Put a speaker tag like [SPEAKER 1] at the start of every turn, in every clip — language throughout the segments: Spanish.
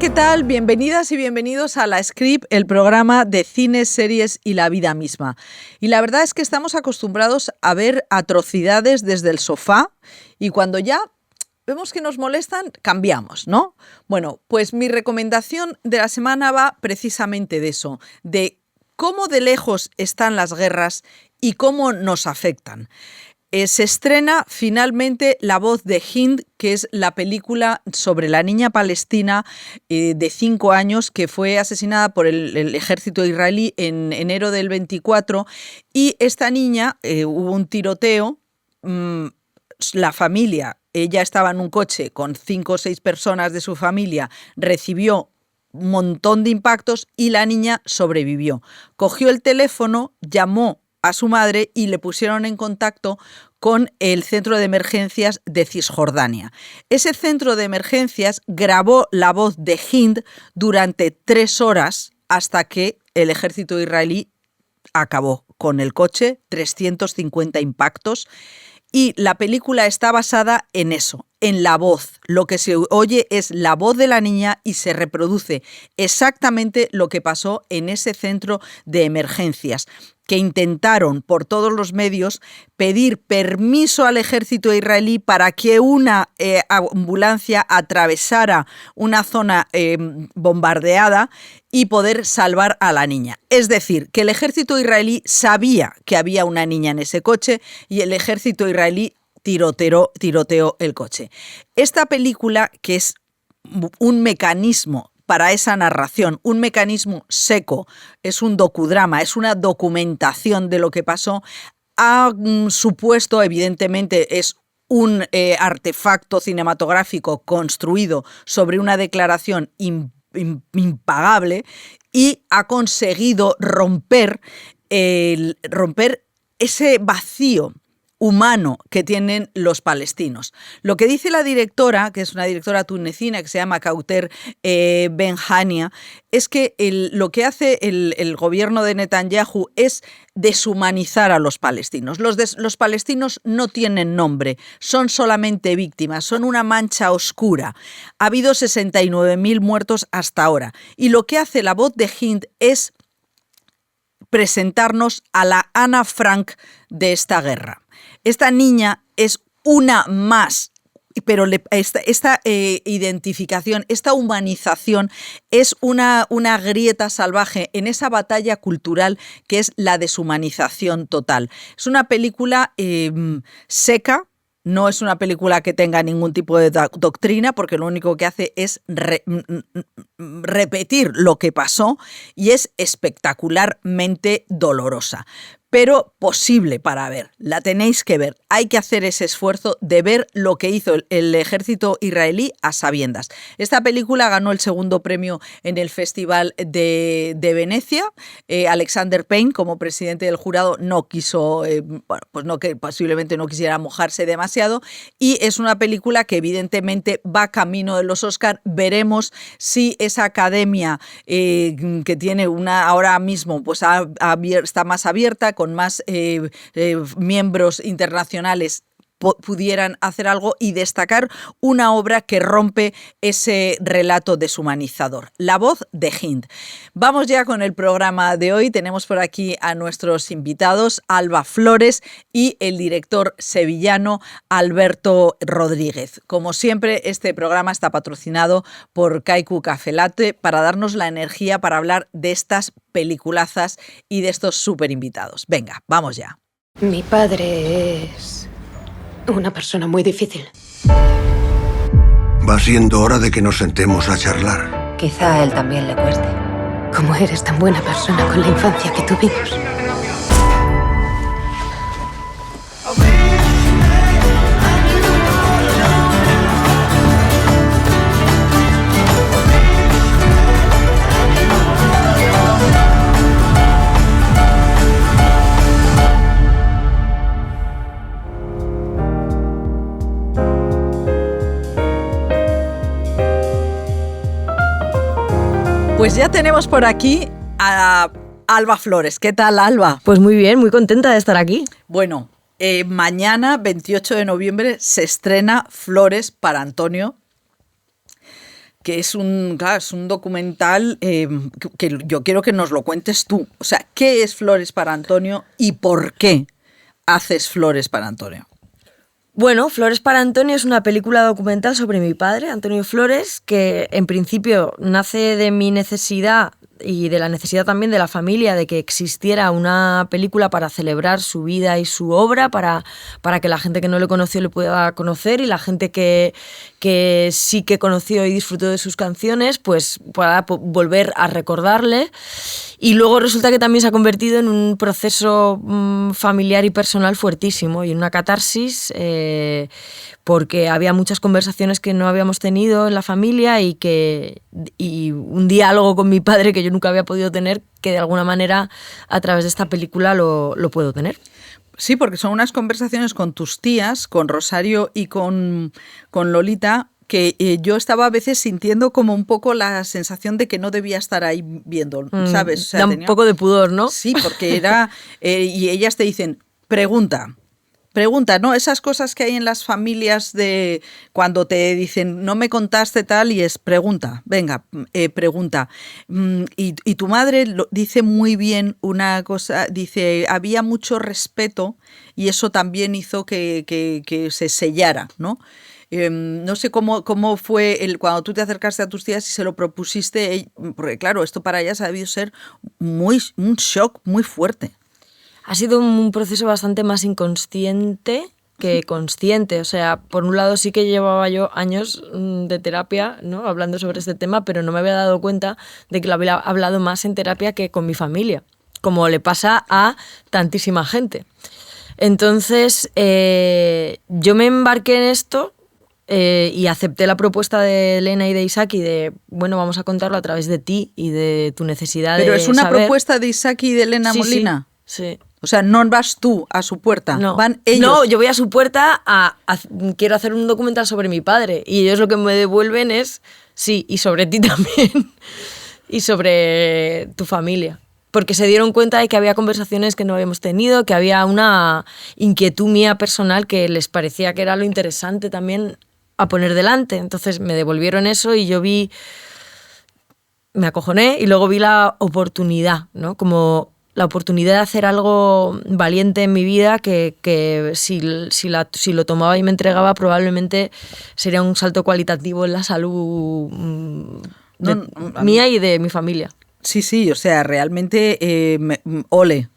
[SPEAKER 1] ¿qué tal? Bienvenidas y bienvenidos a La Script, el programa de cine, series y la vida misma. Y la verdad es que estamos acostumbrados a ver atrocidades desde el sofá y cuando ya vemos que nos molestan, cambiamos, ¿no? Bueno, pues mi recomendación de la semana va precisamente de eso, de cómo de lejos están las guerras y cómo nos afectan. Se estrena finalmente La voz de Hind, que es la película sobre la niña palestina de 5 años que fue asesinada por el ejército israelí en enero del 24. Y esta niña, hubo un tiroteo, la familia, ella estaba en un coche con 5 o 6 personas de su familia, recibió un montón de impactos y la niña sobrevivió. Cogió el teléfono, llamó a su madre y le pusieron en contacto con el centro de emergencias de Cisjordania. Ese centro de emergencias grabó la voz de Hind durante 3 horas hasta que el ejército israelí acabó con el coche, 350 impactos. Y la película está basada en eso, en la voz. Lo que se oye es la voz de la niña y se reproduce exactamente lo que pasó en ese centro de emergencias, que intentaron por todos los medios pedir permiso al ejército israelí para que una ambulancia atravesara una zona bombardeada y poder salvar a la niña. Es decir, que el ejército israelí sabía que había una niña en ese coche y el ejército israelí tiroteó el coche. Esta película, que es un mecanismo para esa narración, un mecanismo seco, es un docudrama, es una documentación de lo que pasó, ha supuesto, evidentemente, es un artefacto cinematográfico construido sobre una declaración impagable y ha conseguido romper ese vacío humano que tienen los palestinos. Lo que dice la directora, que es una directora tunecina que se llama Kauter Benhania, es que lo que hace el gobierno de Netanyahu es deshumanizar a los palestinos. Los palestinos no tienen nombre, son solamente víctimas, son una mancha oscura. Ha habido 69.000 muertos hasta ahora. Y lo que hace la voz de Hind es presentarnos a la Ana Frank de esta guerra. Esta niña es una más, pero esta identificación, esta humanización es una grieta salvaje en esa batalla cultural que es la deshumanización total. Es una película seca. No es una película que tenga ningún tipo de doctrina, porque lo único que hace es repetir lo que pasó y es espectacularmente dolorosa. Pero posible para ver, la tenéis que ver. Hay que hacer ese esfuerzo de ver lo que hizo el ejército israelí a sabiendas. Esta película ganó el segundo premio en el Festival de Venecia. Alexander Payne, como presidente del jurado, no quiso, que posiblemente no quisiera mojarse demasiado. Y es una película que evidentemente va camino de los Oscar. Veremos si esa academia que tiene ahora mismo pues está más abierta, con más miembros internacionales, pudieran hacer algo y destacar una obra que rompe ese relato deshumanizador. La voz de Hind. Vamos ya con el programa de hoy. Tenemos por aquí a nuestros invitados, Alba Flores y el director sevillano Alberto Rodríguez. Como siempre, este programa está patrocinado por Kaiku Café Latte para darnos la energía para hablar de estas peliculazas y de estos súper invitados. Venga, vamos ya.
[SPEAKER 2] Mi padre es una persona muy difícil.
[SPEAKER 3] Va siendo hora de que nos sentemos a charlar.
[SPEAKER 2] Quizá a él también le cueste. ¿Cómo eres tan buena persona con la infancia que tuvimos?
[SPEAKER 1] Pues ya tenemos por aquí a Alba Flores. ¿Qué tal, Alba?
[SPEAKER 4] Pues muy bien, muy contenta de estar aquí.
[SPEAKER 1] Bueno, mañana, 28 de noviembre, se estrena Flores para Antonio. que es claro, es un documental que yo quiero que nos lo cuentes tú. O sea, ¿qué es Flores para Antonio y por qué haces Flores para Antonio?
[SPEAKER 4] Bueno, Flores para Antonio es una película documental sobre mi padre, Antonio Flores, que en principio nace de mi necesidad y de la necesidad también de la familia de que existiera una película para celebrar su vida y su obra, para que la gente que no le conoció le pueda conocer y la gente que sí que conoció y disfrutó de sus canciones, pues pueda volver a recordarle. Y luego resulta que también se ha convertido en un proceso familiar y personal fuertísimo y en una catarsis, porque había muchas conversaciones que no habíamos tenido en la familia y un diálogo con mi padre que yo nunca había podido tener, que de alguna manera a través de esta película lo puedo tener.
[SPEAKER 1] Sí, porque son unas conversaciones con tus tías, con Rosario y con Lolita, que yo estaba a veces sintiendo como un poco la sensación de que no debía estar ahí viendo, ¿sabes? O sea,
[SPEAKER 4] Da un poco de pudor, ¿no?
[SPEAKER 1] Sí, porque era... y ellas te dicen, pregunta, ¿no? Esas cosas que hay en las familias de cuando te dicen, no me contaste tal, y es pregunta, venga, pregunta. Y tu madre dice muy bien una cosa, dice, había mucho respeto y eso también hizo que se sellara, ¿no? No sé cómo fue cuando tú te acercaste a tus tías y se lo propusiste, porque claro, esto para ellas ha debido ser un shock muy fuerte.
[SPEAKER 4] Ha sido un proceso bastante más inconsciente que consciente. O sea, por un lado sí que llevaba yo años de terapia, ¿no?, hablando sobre este tema, pero no me había dado cuenta de que lo había hablado más en terapia que con mi familia, como le pasa a tantísima gente. Entonces, yo me embarqué en esto y acepté la propuesta de Elena y de Isaki de, bueno, vamos a contarlo a través de ti y de tu necesidad de saber.
[SPEAKER 1] ¿Pero es una propuesta de Isaki y de Elena Molina?
[SPEAKER 4] Sí.
[SPEAKER 1] O sea, no vas tú a su puerta,
[SPEAKER 4] no.
[SPEAKER 1] Van ellos.
[SPEAKER 4] No, yo voy a su puerta quiero hacer un documental sobre mi padre y ellos lo que me devuelven es, sí, y sobre ti también, y sobre tu familia. Porque se dieron cuenta de que había conversaciones que no habíamos tenido, que había una inquietud mía personal que les parecía que era lo interesante también a poner delante. Entonces me devolvieron eso y yo me acojoné y luego vi la oportunidad, ¿no? Como la oportunidad de hacer algo valiente en mi vida que si lo tomaba y me entregaba probablemente sería un salto cualitativo en la salud mía y de mi familia.
[SPEAKER 1] Sí, o sea, realmente ole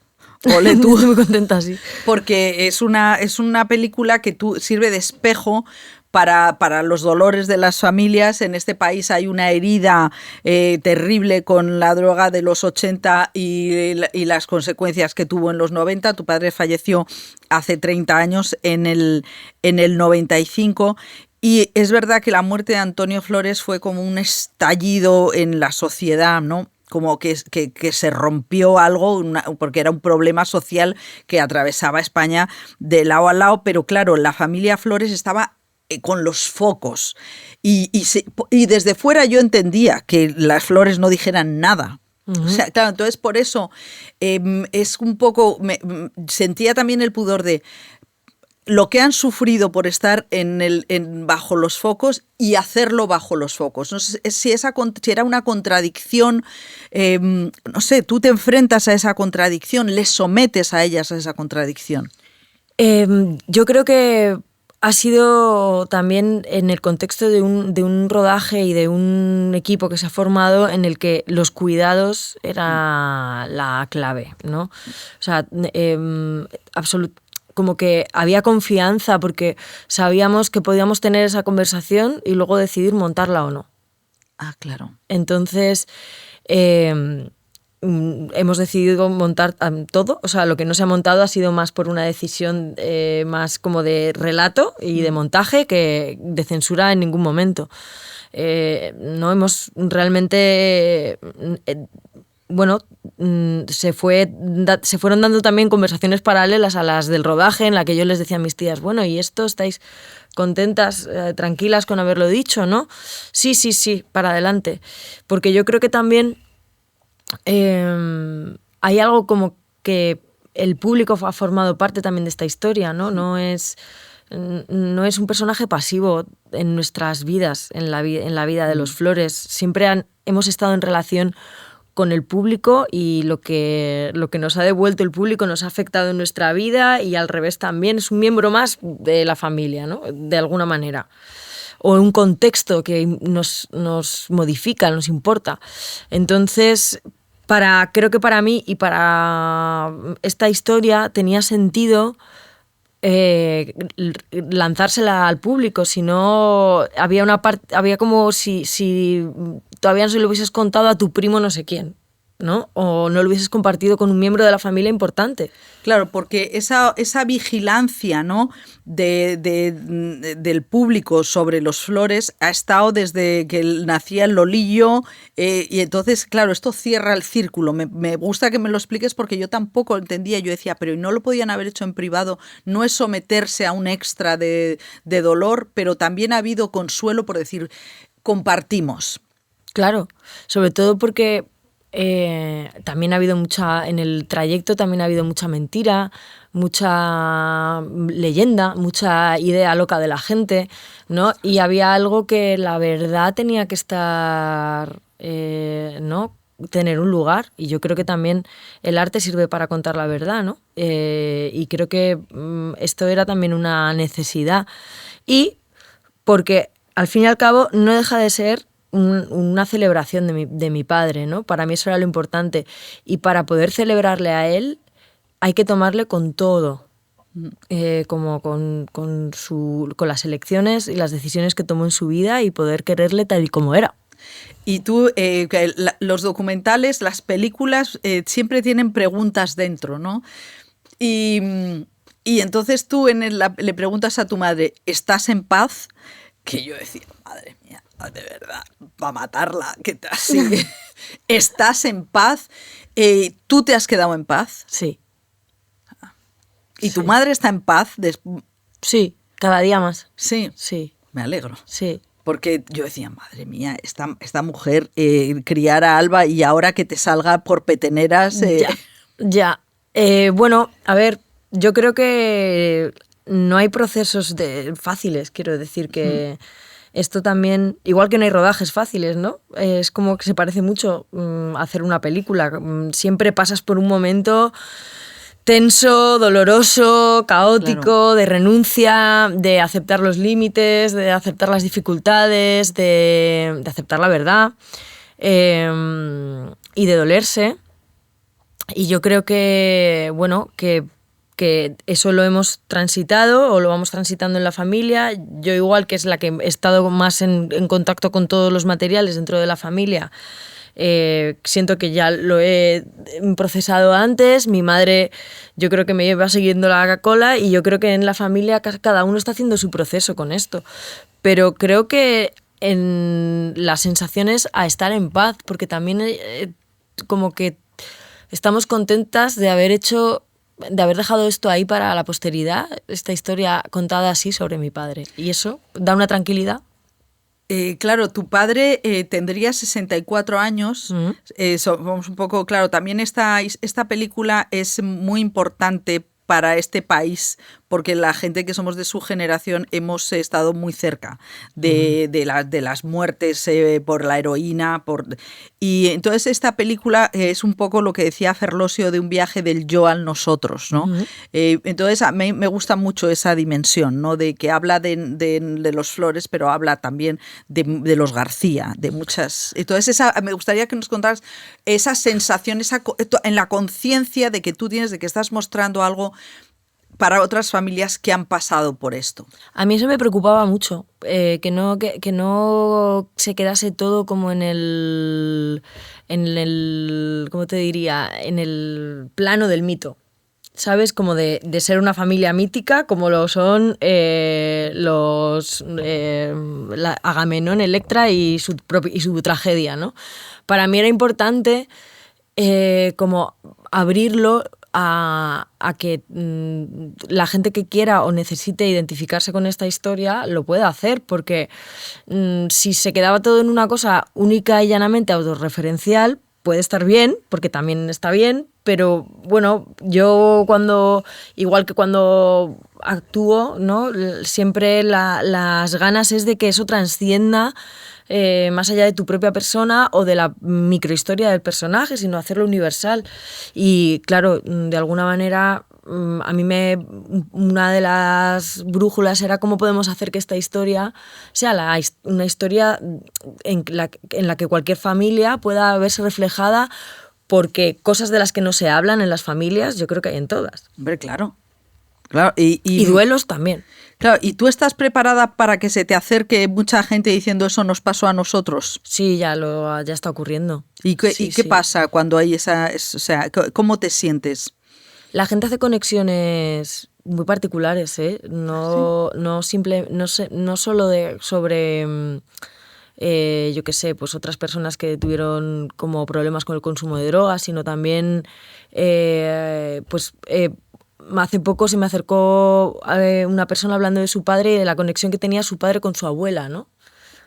[SPEAKER 1] tú.
[SPEAKER 4] Estoy muy contenta, sí.
[SPEAKER 1] Porque es una película que sirve de espejo para los dolores de las familias. En este país hay una herida terrible con la droga de los 80 y las consecuencias que tuvo en los 90. Tu padre falleció hace 30 años, en el 95. Y es verdad que la muerte de Antonio Flores fue como un estallido en la sociedad, ¿no? Como que se rompió algo, porque era un problema social que atravesaba España de lado a lado, pero claro, la familia Flores estaba con los focos y desde fuera yo entendía que las Flores no dijeran nada. Uh-huh. O sea, claro, entonces por eso es un poco, sentía también el pudor de lo que han sufrido por estar bajo los focos y hacerlo bajo los focos. No sé si era una contradicción, no sé, tú te enfrentas a esa contradicción, les sometes a ellas a esa contradicción.
[SPEAKER 4] Yo creo que ha sido también en el contexto de un rodaje y de un equipo que se ha formado en el que los cuidados era la clave, ¿no? O sea, como que había confianza porque sabíamos que podíamos tener esa conversación y luego decidir montarla o no.
[SPEAKER 1] Ah, claro.
[SPEAKER 4] Entonces, hemos decidido montar todo. O sea, lo que no se ha montado ha sido más por una decisión más como de relato y de montaje que de censura en ningún momento. No hemos realmente... Bueno, se fueron dando también conversaciones paralelas a las del rodaje en la que yo les decía a mis tías, bueno, ¿y esto estáis contentas, tranquilas con haberlo dicho, no? Sí, para adelante. Porque yo creo que también hay algo como que el público ha formado parte también de esta historia, ¿no? No es no es un personaje pasivo en nuestras vidas, en la vida de los Flores. Siempre hemos estado en relación con el público y lo que nos ha devuelto el público nos ha afectado en nuestra vida y al revés también. Es un miembro más de la familia, ¿no? De alguna manera. O un contexto que nos modifica, nos importa. Entonces, creo que para mí y para esta historia tenía sentido lanzársela al público, si no había como si todavía no se lo hubieses contado a tu primo no sé quién, ¿no? O no lo hubieses compartido con un miembro de la familia importante.
[SPEAKER 1] Claro, porque esa vigilancia, ¿no? del público sobre los Flores ha estado desde que nacía el Lolillo, y entonces, claro, esto cierra el círculo. Me gusta que me lo expliques porque yo tampoco entendía. Yo decía, pero ¿no lo podían haber hecho en privado? No es someterse a un extra de dolor, pero también ha habido consuelo por decir, compartimos.
[SPEAKER 4] Claro, sobre todo porque también ha habido en el trayecto también ha habido mucha mentira, mucha leyenda, mucha idea loca de la gente, ¿no? Y había algo que la verdad tenía que estar, ¿no? Tener un lugar, y yo creo que también el arte sirve para contar la verdad, ¿no? Y creo que esto era también una necesidad, y porque al fin y al cabo no deja de ser una celebración de mi padre, ¿no? Para mí eso era lo importante. Y para poder celebrarle a él hay que tomarle con todo, como con las elecciones y las decisiones que tomó en su vida y poder quererle tal y como era.
[SPEAKER 1] Y tú, los documentales, las películas siempre tienen preguntas dentro, ¿no? Y entonces tú le preguntas a tu madre, ¿estás en paz? Que yo decía, madre mía, de verdad, va a matarla, que así. ¿Estás en paz? ¿Tú te has quedado en paz?
[SPEAKER 4] Sí.
[SPEAKER 1] ¿Y tu madre está en paz?
[SPEAKER 4] Sí, cada día más.
[SPEAKER 1] Sí.
[SPEAKER 4] Sí.
[SPEAKER 1] Me alegro.
[SPEAKER 4] Sí.
[SPEAKER 1] Porque yo decía, madre mía, esta mujer criar a Alba y ahora que te salga por peteneras...
[SPEAKER 4] Ya. Bueno, a ver, yo creo que no hay procesos fáciles, quiero decir que... Esto también, igual que no hay rodajes fáciles, ¿no? Es como que se parece mucho hacer una película. Siempre pasas por un momento tenso, doloroso, caótico, claro, de renuncia, de aceptar los límites, de aceptar las dificultades, de aceptar la verdad y de dolerse. Y yo creo que, bueno, que eso lo hemos transitado o lo vamos transitando en la familia. Yo igual, que es la que he estado más en contacto con todos los materiales dentro de la familia, siento que ya lo he procesado antes. Mi madre, yo creo que me lleva siguiendo la cola, y yo creo que en la familia cada uno está haciendo su proceso con esto. Pero creo que en las sensaciones a estar en paz, porque también como que estamos contentas de haber dejado esto ahí para la posteridad, esta historia contada así sobre mi padre. Y eso da una tranquilidad.
[SPEAKER 1] Claro, tu padre tendría 64 años. Vamos un poco, claro, también esta película es muy importante para este país, porque la gente que somos de su generación hemos estado muy cerca de las muertes por la heroína. Y entonces esta película es un poco lo que decía Ferlosio de un viaje del yo al nosotros, ¿no? Entonces a mí me gusta mucho esa dimensión, ¿no? De que habla de los Flores, pero habla también de los García, de muchas... Entonces me gustaría que nos contaras esa sensación, en la conciencia de que tú tienes, de que estás mostrando algo para otras familias que han pasado por esto.
[SPEAKER 4] A mí eso me preocupaba mucho, que no se quedase todo como en el ¿cómo te diría? En el plano del mito, ¿sabes? Como de ser una familia mítica, como lo son Agamenón, Electra y su tragedia, ¿no? Para mí era importante como abrirlo a que la gente que quiera o necesite identificarse con esta historia lo pueda hacer, porque si se quedaba todo en una cosa única y llanamente autorreferencial, puede estar bien, porque también está bien, pero bueno, yo igual que cuando actúo, ¿no? Siempre las ganas es de que eso transcienda más allá de tu propia persona o de la microhistoria del personaje, sino hacerlo universal. Y claro, de alguna manera a mí una de las brújulas era cómo podemos hacer que esta historia sea una historia en la que cualquier familia pueda verse reflejada, porque cosas de las que no se hablan en las familias yo creo que hay en todas.
[SPEAKER 1] Hombre, claro. Claro,
[SPEAKER 4] y duelos también.
[SPEAKER 1] Claro, ¿y tú estás preparada para que se te acerque mucha gente diciendo eso nos pasó a nosotros?
[SPEAKER 4] Sí, ya está ocurriendo.
[SPEAKER 1] ¿Y qué pasa cuando hay o sea, cómo te sientes?
[SPEAKER 4] La gente hace conexiones muy particulares, ¿eh? No solo sobre yo qué sé, pues otras personas que tuvieron como problemas con el consumo de drogas, sino también hace poco se me acercó una persona hablando de su padre y de la conexión que tenía su padre con su abuela, ¿no?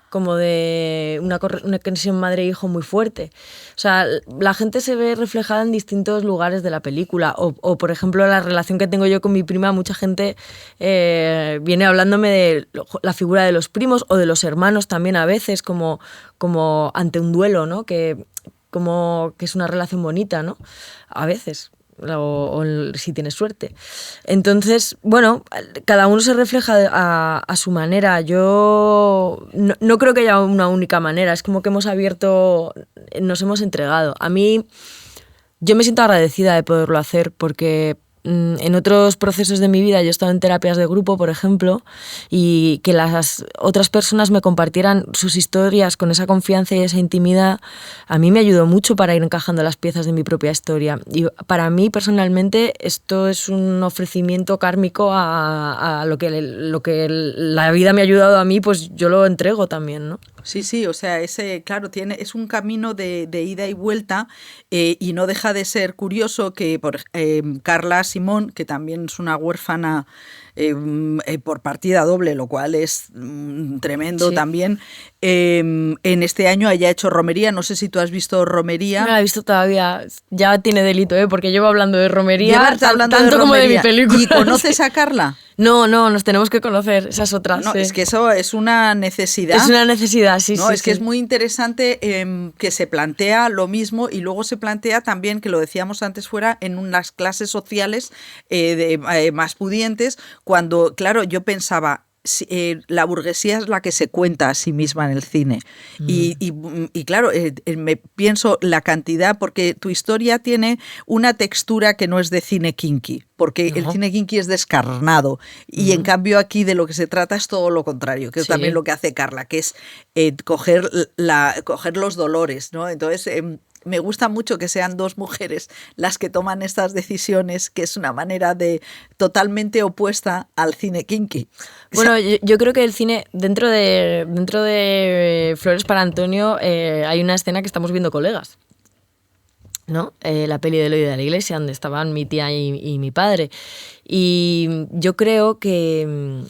[SPEAKER 4] Como de una conexión madre-hijo muy fuerte. O sea, la gente se ve reflejada en distintos lugares de la película. O por ejemplo, la relación que tengo yo con mi prima, mucha gente viene hablándome de la figura de los primos o de los hermanos también a veces, como ante un duelo, ¿no? Que es una relación bonita, ¿no? A veces. O si tienes suerte. Entonces, bueno, cada uno se refleja a su manera. Yo no creo que haya una única manera, es como que nos hemos entregado. A mí, yo me siento agradecida de poderlo hacer, porque en otros procesos de mi vida yo he estado en terapias de grupo, por ejemplo, y que las otras personas me compartieran sus historias con esa confianza y esa intimidad, a mí me ayudó mucho para ir encajando las piezas de mi propia historia. Y para mí, personalmente, esto es un ofrecimiento kármico a lo que la vida me ha ayudado a mí, pues yo lo entrego también, ¿no?
[SPEAKER 1] Sí, o sea, claro, es un camino de ida y vuelta, y no deja de ser curioso que Carla Simón, que también es una huérfana por partida doble, lo cual es tremendo, sí. También, en este año haya hecho Romería. No sé si tú has visto Romería.
[SPEAKER 4] No la he visto todavía, ya tiene delito, porque llevo hablando de Romería tanto
[SPEAKER 1] de
[SPEAKER 4] como de mi película.
[SPEAKER 1] ¿Y conoces a Carla?
[SPEAKER 4] No, nos tenemos que conocer, esa es otra.
[SPEAKER 1] No,
[SPEAKER 4] sí.
[SPEAKER 1] Es que eso es una necesidad.
[SPEAKER 4] Es una necesidad, sí.
[SPEAKER 1] No, es que es muy interesante que se plantea lo mismo, y luego se plantea también, que lo decíamos antes fuera, en unas clases sociales más pudientes, cuando, claro, yo pensaba, la burguesía es la que se cuenta a sí misma en el cine. Y claro, me pienso la cantidad, porque tu historia tiene una textura que no es de cine kinky, porque el cine kinky es descarnado, y en cambio aquí de lo que se trata es todo lo contrario, que es también lo que hace Carla, que es coger los dolores, ¿no? Entonces, me gusta mucho que sean dos mujeres las que toman estas decisiones, que es una manera totalmente opuesta al cine kinky.
[SPEAKER 4] Bueno, yo creo que el cine, dentro de Flores para Antonio, hay una escena que estamos viendo colegas, ¿no? La peli de Eloy de la Iglesia, donde estaban mi tía y mi padre. Y yo creo que,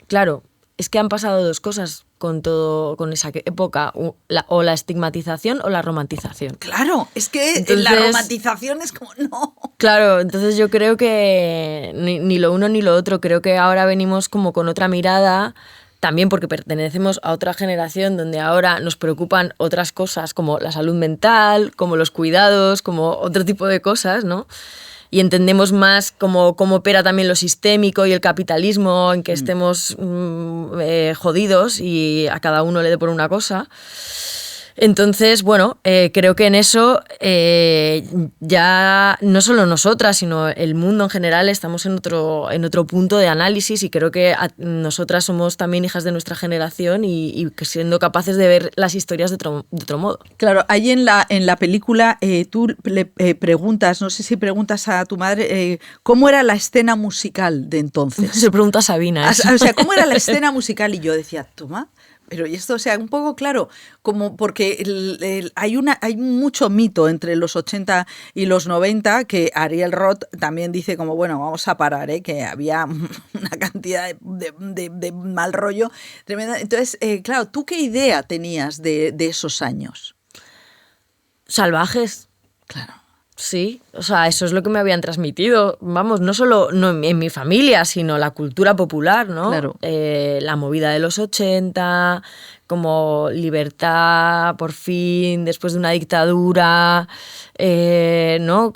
[SPEAKER 4] claro, es que han pasado dos cosas con esa época, o la estigmatización o la romantización.
[SPEAKER 1] Claro, es que entonces, la romantización es como no.
[SPEAKER 4] Claro, entonces yo creo que ni lo uno ni lo otro, creo que ahora venimos como con otra mirada, también porque pertenecemos a otra generación donde ahora nos preocupan otras cosas como la salud mental, como los cuidados, como otro tipo de cosas, ¿no? Y entendemos más cómo opera también lo sistémico y el capitalismo, en que estemos jodidos y a cada uno le dé por una cosa. Entonces, bueno, creo que en eso ya no solo nosotras, sino el mundo en general estamos en otro punto de análisis, y creo que nosotras somos también hijas de nuestra generación y siendo capaces de ver las historias de otro modo.
[SPEAKER 1] Claro, ahí en la película tú le preguntas, no sé si preguntas a tu madre, ¿cómo era la escena musical de entonces?
[SPEAKER 4] Se pregunta a Sabina.
[SPEAKER 1] O sea, ¿cómo era la escena musical? Y yo decía, toma. Pero y esto, o sea, un poco claro, como porque hay mucho mito entre los 80 y los 90, que Ariel Roth también dice como, bueno, vamos a parar, que había una cantidad de mal rollo tremenda. Entonces, claro, ¿tú qué idea tenías de esos años?
[SPEAKER 4] salvajes.
[SPEAKER 1] Claro.
[SPEAKER 4] Sí, o sea, eso es lo que me habían transmitido, vamos, no solo en mi familia, sino la cultura popular, ¿no?
[SPEAKER 1] Claro.
[SPEAKER 4] La movida de los 80, como libertad, por fin, después de una dictadura, ¿no?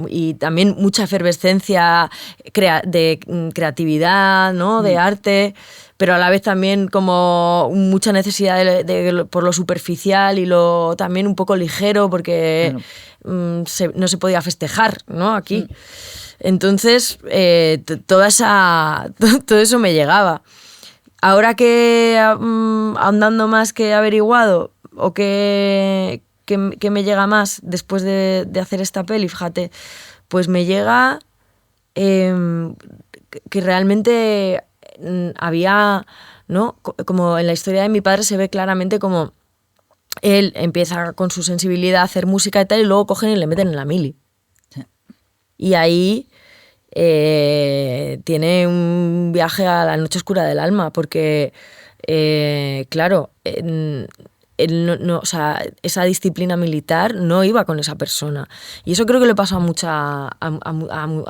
[SPEAKER 4] Y también mucha efervescencia de creatividad, ¿no? De arte, pero a la vez también como mucha necesidad por lo superficial y lo también un poco ligero, porque no se podía festejar, ¿no? Aquí. Entonces, todo eso me llegaba. Ahora que ahondando más que he averiguado, o que me llega más después de hacer esta peli, fíjate, pues me llega que realmente había, ¿no? Como en la historia de mi padre se ve claramente como él empieza con su sensibilidad a hacer música y tal, y luego cogen y le meten en la mili.
[SPEAKER 1] Sí.
[SPEAKER 4] Y ahí tiene un viaje a la noche oscura del alma, porque, claro, o sea, esa disciplina militar no iba con esa persona. Y eso creo que le pasó a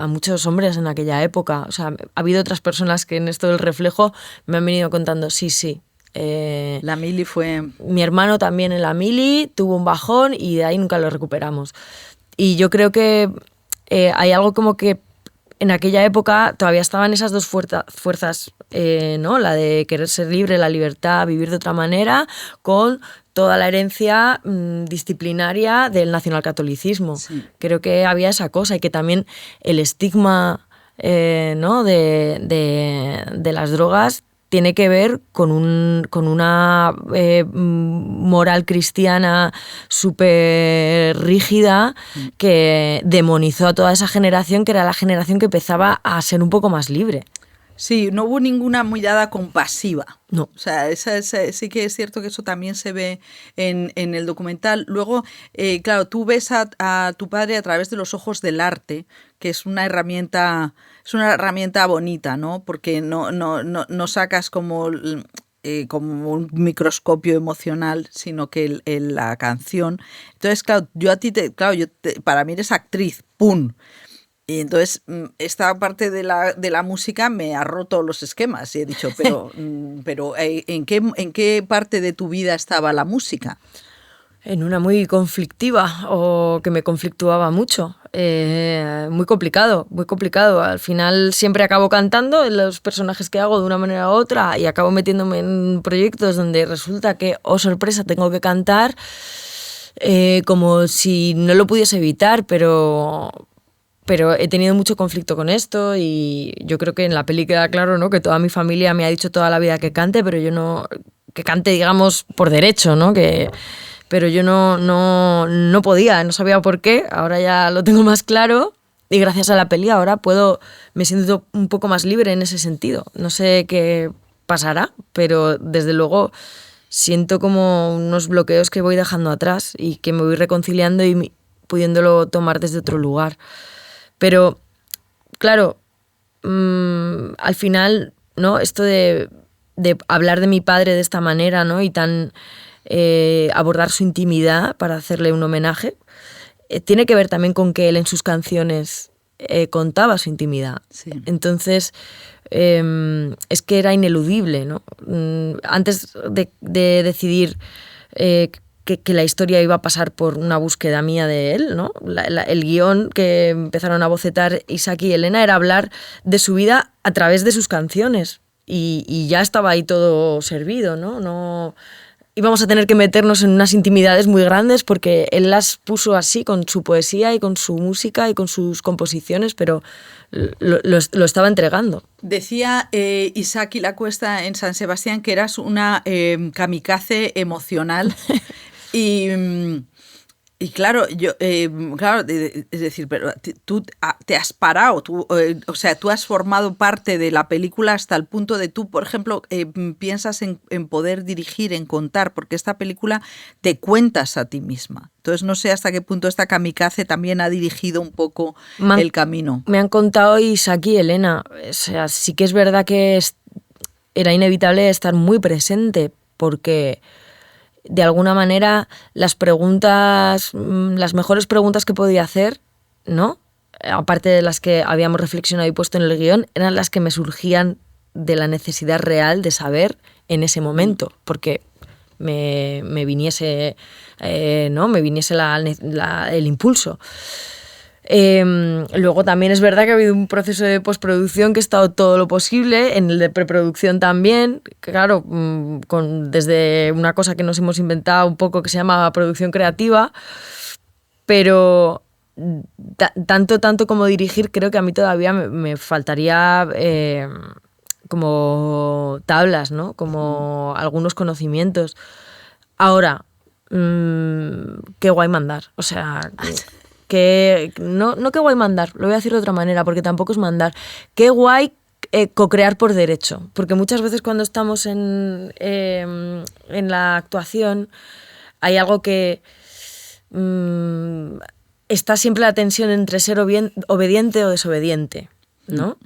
[SPEAKER 4] muchos hombres en aquella época. O sea, ha habido otras personas que en esto del reflejo me han venido contando, sí.
[SPEAKER 1] La mili fue...
[SPEAKER 4] Mi hermano también en la mili tuvo un bajón y de ahí nunca lo recuperamos. Y yo creo que hay algo como que en aquella época todavía estaban esas dos fuerzas, ¿no? La de querer ser libre, la libertad, vivir de otra manera, con toda la herencia disciplinaria del nacionalcatolicismo. Sí. Creo que había esa cosa y que también el estigma, ¿no? de las drogas tiene que ver con una moral cristiana súper rígida que demonizó a toda esa generación, que era la generación que empezaba a ser un poco más libre.
[SPEAKER 1] Sí, no hubo ninguna mirada compasiva.
[SPEAKER 4] No.
[SPEAKER 1] O sea, sí que es cierto que eso también se ve en el documental. Luego, claro, tú ves a tu padre a través de los ojos del arte, que es una herramienta bonita, ¿no? Porque no sacas como un microscopio emocional, sino que la canción. Entonces, claro, para mí eres actriz, ¡pum! Y entonces esta parte de la música me ha roto los esquemas y he dicho, pero ¿en qué parte de tu vida estaba la música?
[SPEAKER 4] En una muy conflictiva, o que me conflictuaba mucho. Muy complicado. Al final siempre acabo cantando en los personajes que hago de una manera u otra y acabo metiéndome en proyectos donde resulta que, oh sorpresa, tengo que cantar como si no lo pudiese evitar, pero he tenido mucho conflicto con esto y yo creo que en la peli queda claro, ¿no? Que toda mi familia me ha dicho toda la vida que cante, pero yo no... Que cante, digamos, por derecho, ¿no? Pero yo no podía, no sabía por qué. Ahora ya lo tengo más claro y gracias a la peli ahora me siento un poco más libre en ese sentido. No sé qué pasará, pero desde luego siento como unos bloqueos que voy dejando atrás y que me voy reconciliando y pudiéndolo tomar desde otro lugar. Pero, claro, al final, ¿no? Esto de hablar de mi padre de esta manera, ¿no? Y tan abordar su intimidad para hacerle un homenaje, tiene que ver también con que él en sus canciones contaba su intimidad. Sí. Entonces, es que era ineludible, ¿no? Antes de decidir que la historia iba a pasar por una búsqueda mía de él, ¿no? El guión que empezaron a bocetar Isaac y Elena era hablar de su vida a través de sus canciones y ya estaba ahí todo servido, ¿no? No íbamos a tener que meternos en unas intimidades muy grandes porque él las puso así con su poesía y con su música y con sus composiciones, pero lo estaba entregando.
[SPEAKER 1] Decía Isaac y la Cuesta en San Sebastián que eras una kamikaze emocional. Y claro, es decir, pero tú te has parado, o sea, tú has formado parte de la película hasta el punto de tú, por ejemplo, piensas en poder dirigir, en contar, porque esta película te cuentas a ti misma. Entonces no sé hasta qué punto esta kamikaze también ha dirigido un poco el camino.
[SPEAKER 4] Me han contado Isaac y Elena, o sea, sí que es verdad que era inevitable estar muy presente, porque de alguna manera las preguntas, las mejores preguntas que podía hacer, ¿no? Aparte de las que habíamos reflexionado y puesto en el guión, eran las que me surgían de la necesidad real de saber en ese momento, porque me viniese, ¿no? Me viniese el impulso. Luego también es verdad que ha habido un proceso de postproducción que ha estado todo lo posible, en el de preproducción también, que claro, desde una cosa que nos hemos inventado un poco que se llama producción creativa, pero tanto como dirigir, creo que a mí todavía me faltaría como tablas, ¿no? Como algunos conocimientos. Ahora, qué guay mandar, o sea... Que no qué guay mandar, lo voy a decir de otra manera, porque tampoco es mandar. Qué guay co-crear por derecho, porque muchas veces cuando estamos en la actuación hay algo que está siempre la tensión entre ser obediente o desobediente, ¿no?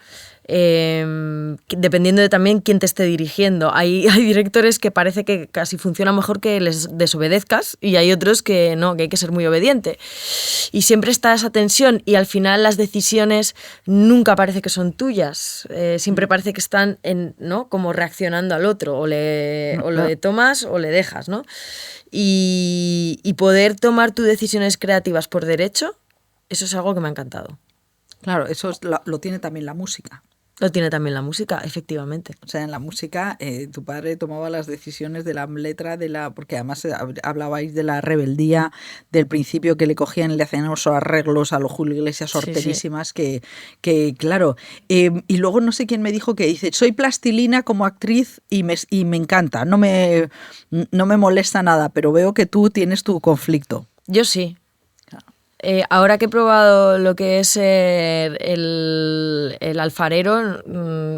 [SPEAKER 4] Dependiendo de también quién te esté dirigiendo. Hay directores que parece que casi funciona mejor que les desobedezcas y hay otros que no, que hay que ser muy obediente. Y siempre está esa tensión y al final las decisiones nunca parece que son tuyas. Siempre parece que están ¿no? como reaccionando al otro. O le tomas o le dejas, ¿no? Y poder tomar tus decisiones creativas por derecho, eso es algo que me ha encantado.
[SPEAKER 1] Claro, eso lo tiene también la música.
[SPEAKER 4] Lo tiene también la música, efectivamente.
[SPEAKER 1] O sea, en la música tu padre tomaba las decisiones de la letra, porque además hablabais de la rebeldía del principio que le cogían y le hacían unos arreglos a los Julio Iglesias horterísimas, sí. que claro. Y luego no sé quién me dijo que dice, soy plastilina como actriz y me encanta, no me molesta nada, pero veo que tú tienes tu conflicto.
[SPEAKER 4] Yo sí. Ahora que he probado lo que es el alfarero,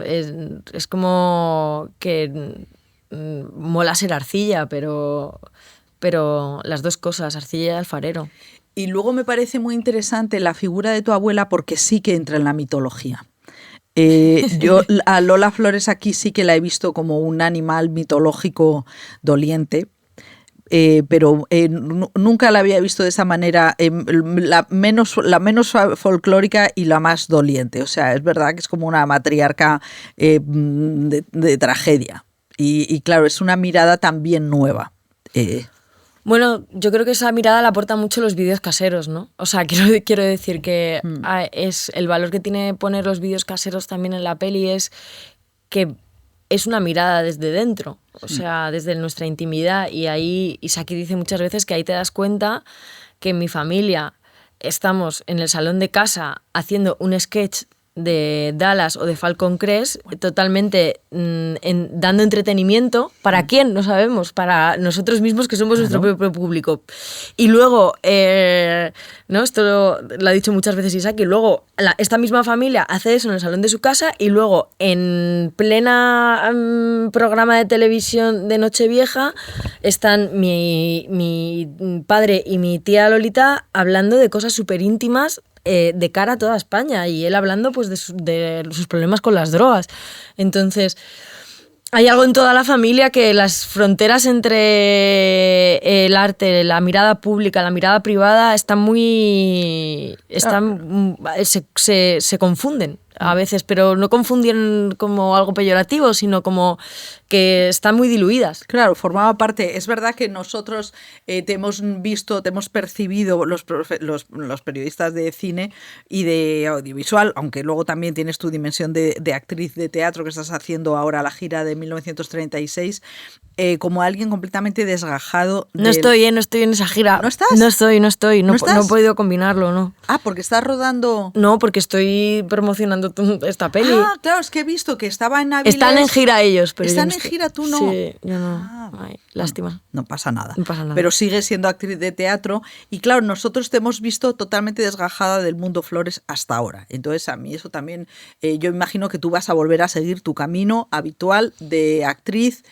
[SPEAKER 4] es como que mola ser arcilla, pero las dos cosas, arcilla y alfarero.
[SPEAKER 1] Y luego me parece muy interesante la figura de tu abuela porque sí que entra en la mitología. Yo a Lola Flores aquí sí que la he visto como un animal mitológico doliente. Pero nunca la había visto de esa manera, la menos folclórica y la más doliente. O sea, es verdad que es como una matriarca de tragedia. Y claro, es una mirada también nueva.
[SPEAKER 4] Bueno, yo creo que esa mirada la aportan mucho los vídeos caseros, ¿no? O sea, quiero decir que es el valor que tiene poner los vídeos caseros también en la peli es que es una mirada desde dentro, o sea, desde nuestra intimidad. Y ahí Isaki dice muchas veces que ahí te das cuenta que en mi familia estamos en el salón de casa haciendo un sketch de Dallas o de Falcon Crest, totalmente dando entretenimiento. ¿Para quién? No sabemos. Para nosotros mismos, que somos nuestro propio público. Y luego, ¿no? Esto lo ha dicho muchas veces Isaac, y luego esta misma familia hace eso en el salón de su casa y luego en plena programa de televisión de Nochevieja están mi padre y mi tía Lolita hablando de cosas súper íntimas de cara a toda España, y él hablando pues de sus problemas con las drogas. Entonces, hay algo en toda la familia que las fronteras entre el arte, la mirada pública, la mirada privada se confunden a veces, pero no confunden como algo peyorativo, sino como que están muy diluidas.
[SPEAKER 1] Claro, formaba parte. Es verdad que nosotros te hemos visto, te hemos percibido los periodistas de cine y de audiovisual, aunque luego también tienes tu dimensión de actriz de teatro que estás haciendo ahora la gira de 1936, como alguien completamente desgajado.
[SPEAKER 4] No estoy en esa gira.
[SPEAKER 1] ¿No estás?
[SPEAKER 4] No estoy. ¿No estás?
[SPEAKER 1] No
[SPEAKER 4] he podido combinarlo, ¿no?
[SPEAKER 1] Ah, porque estás rodando...
[SPEAKER 4] No, porque estoy promocionando esta peli.
[SPEAKER 1] Ah, claro, es que he visto que estaba en Avilés.
[SPEAKER 4] Están en gira ellos, pero
[SPEAKER 1] ¿Están en gira? ¿Tú no?
[SPEAKER 4] Sí, yo no. Ay, lástima.
[SPEAKER 1] No pasa nada.
[SPEAKER 4] No pasa nada.
[SPEAKER 1] Pero sigues siendo actriz de teatro y claro, nosotros te hemos visto totalmente desgajada del mundo Flores hasta ahora. Entonces a mí eso también, yo imagino que tú vas a volver a seguir tu camino habitual de actriz,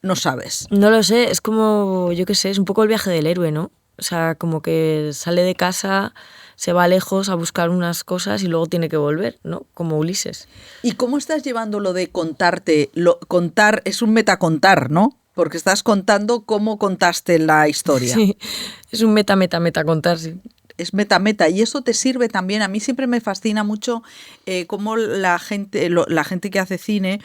[SPEAKER 1] no sabes.
[SPEAKER 4] No lo sé, es como, yo qué sé, es un poco el viaje del héroe, ¿no? O sea, como que sale de casa, se va lejos a buscar unas cosas y luego tiene que volver, ¿no? Como Ulises.
[SPEAKER 1] ¿Y cómo estás llevando lo de contarte? Contar es un metacontar, ¿no? porque estás contando cómo contaste la historia.
[SPEAKER 4] Sí, es un meta contar, sí.
[SPEAKER 1] Es meta, y eso te sirve también. A mí siempre me fascina mucho cómo la gente que hace cine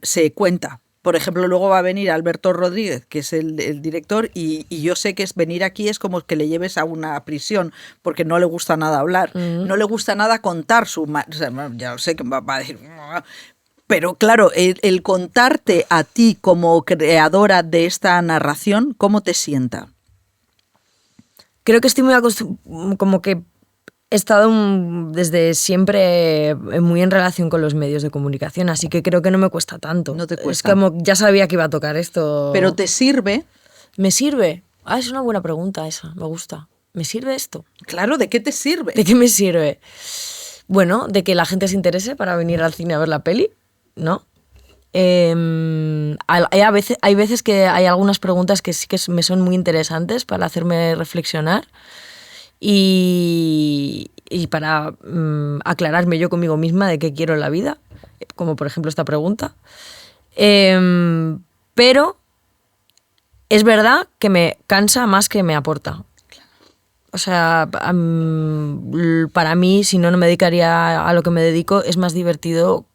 [SPEAKER 1] se cuenta. Por ejemplo, luego va a venir Alberto Rodríguez, que es el director, y yo sé que venir aquí es como que le lleves a una prisión, porque no le gusta nada hablar, no le gusta nada contar o sea, ya lo sé que va a decir... Pero claro, el contarte a ti como creadora de esta narración, ¿cómo te sienta?
[SPEAKER 4] Creo que estoy muy acostumbrada, como que he estado desde siempre muy en relación con los medios de comunicación, así que creo que no me cuesta tanto.
[SPEAKER 1] No te cuesta.
[SPEAKER 4] Es como, ya sabía que iba a tocar esto.
[SPEAKER 1] ¿Pero te sirve?
[SPEAKER 4] ¿Me sirve? Es una buena pregunta esa, me gusta. ¿Me sirve esto?
[SPEAKER 1] Claro, ¿de qué te sirve?
[SPEAKER 4] ¿De qué me sirve? Bueno, de que la gente se interese para venir al cine a ver la peli, ¿no? Hay veces que hay algunas preguntas que sí que me son muy interesantes para hacerme reflexionar y para aclararme yo conmigo misma de qué quiero en la vida, como por ejemplo esta pregunta. Pero es verdad que me cansa más que me aporta. O sea, para mí, si no, no me dedicaría a lo que me dedico, es más divertido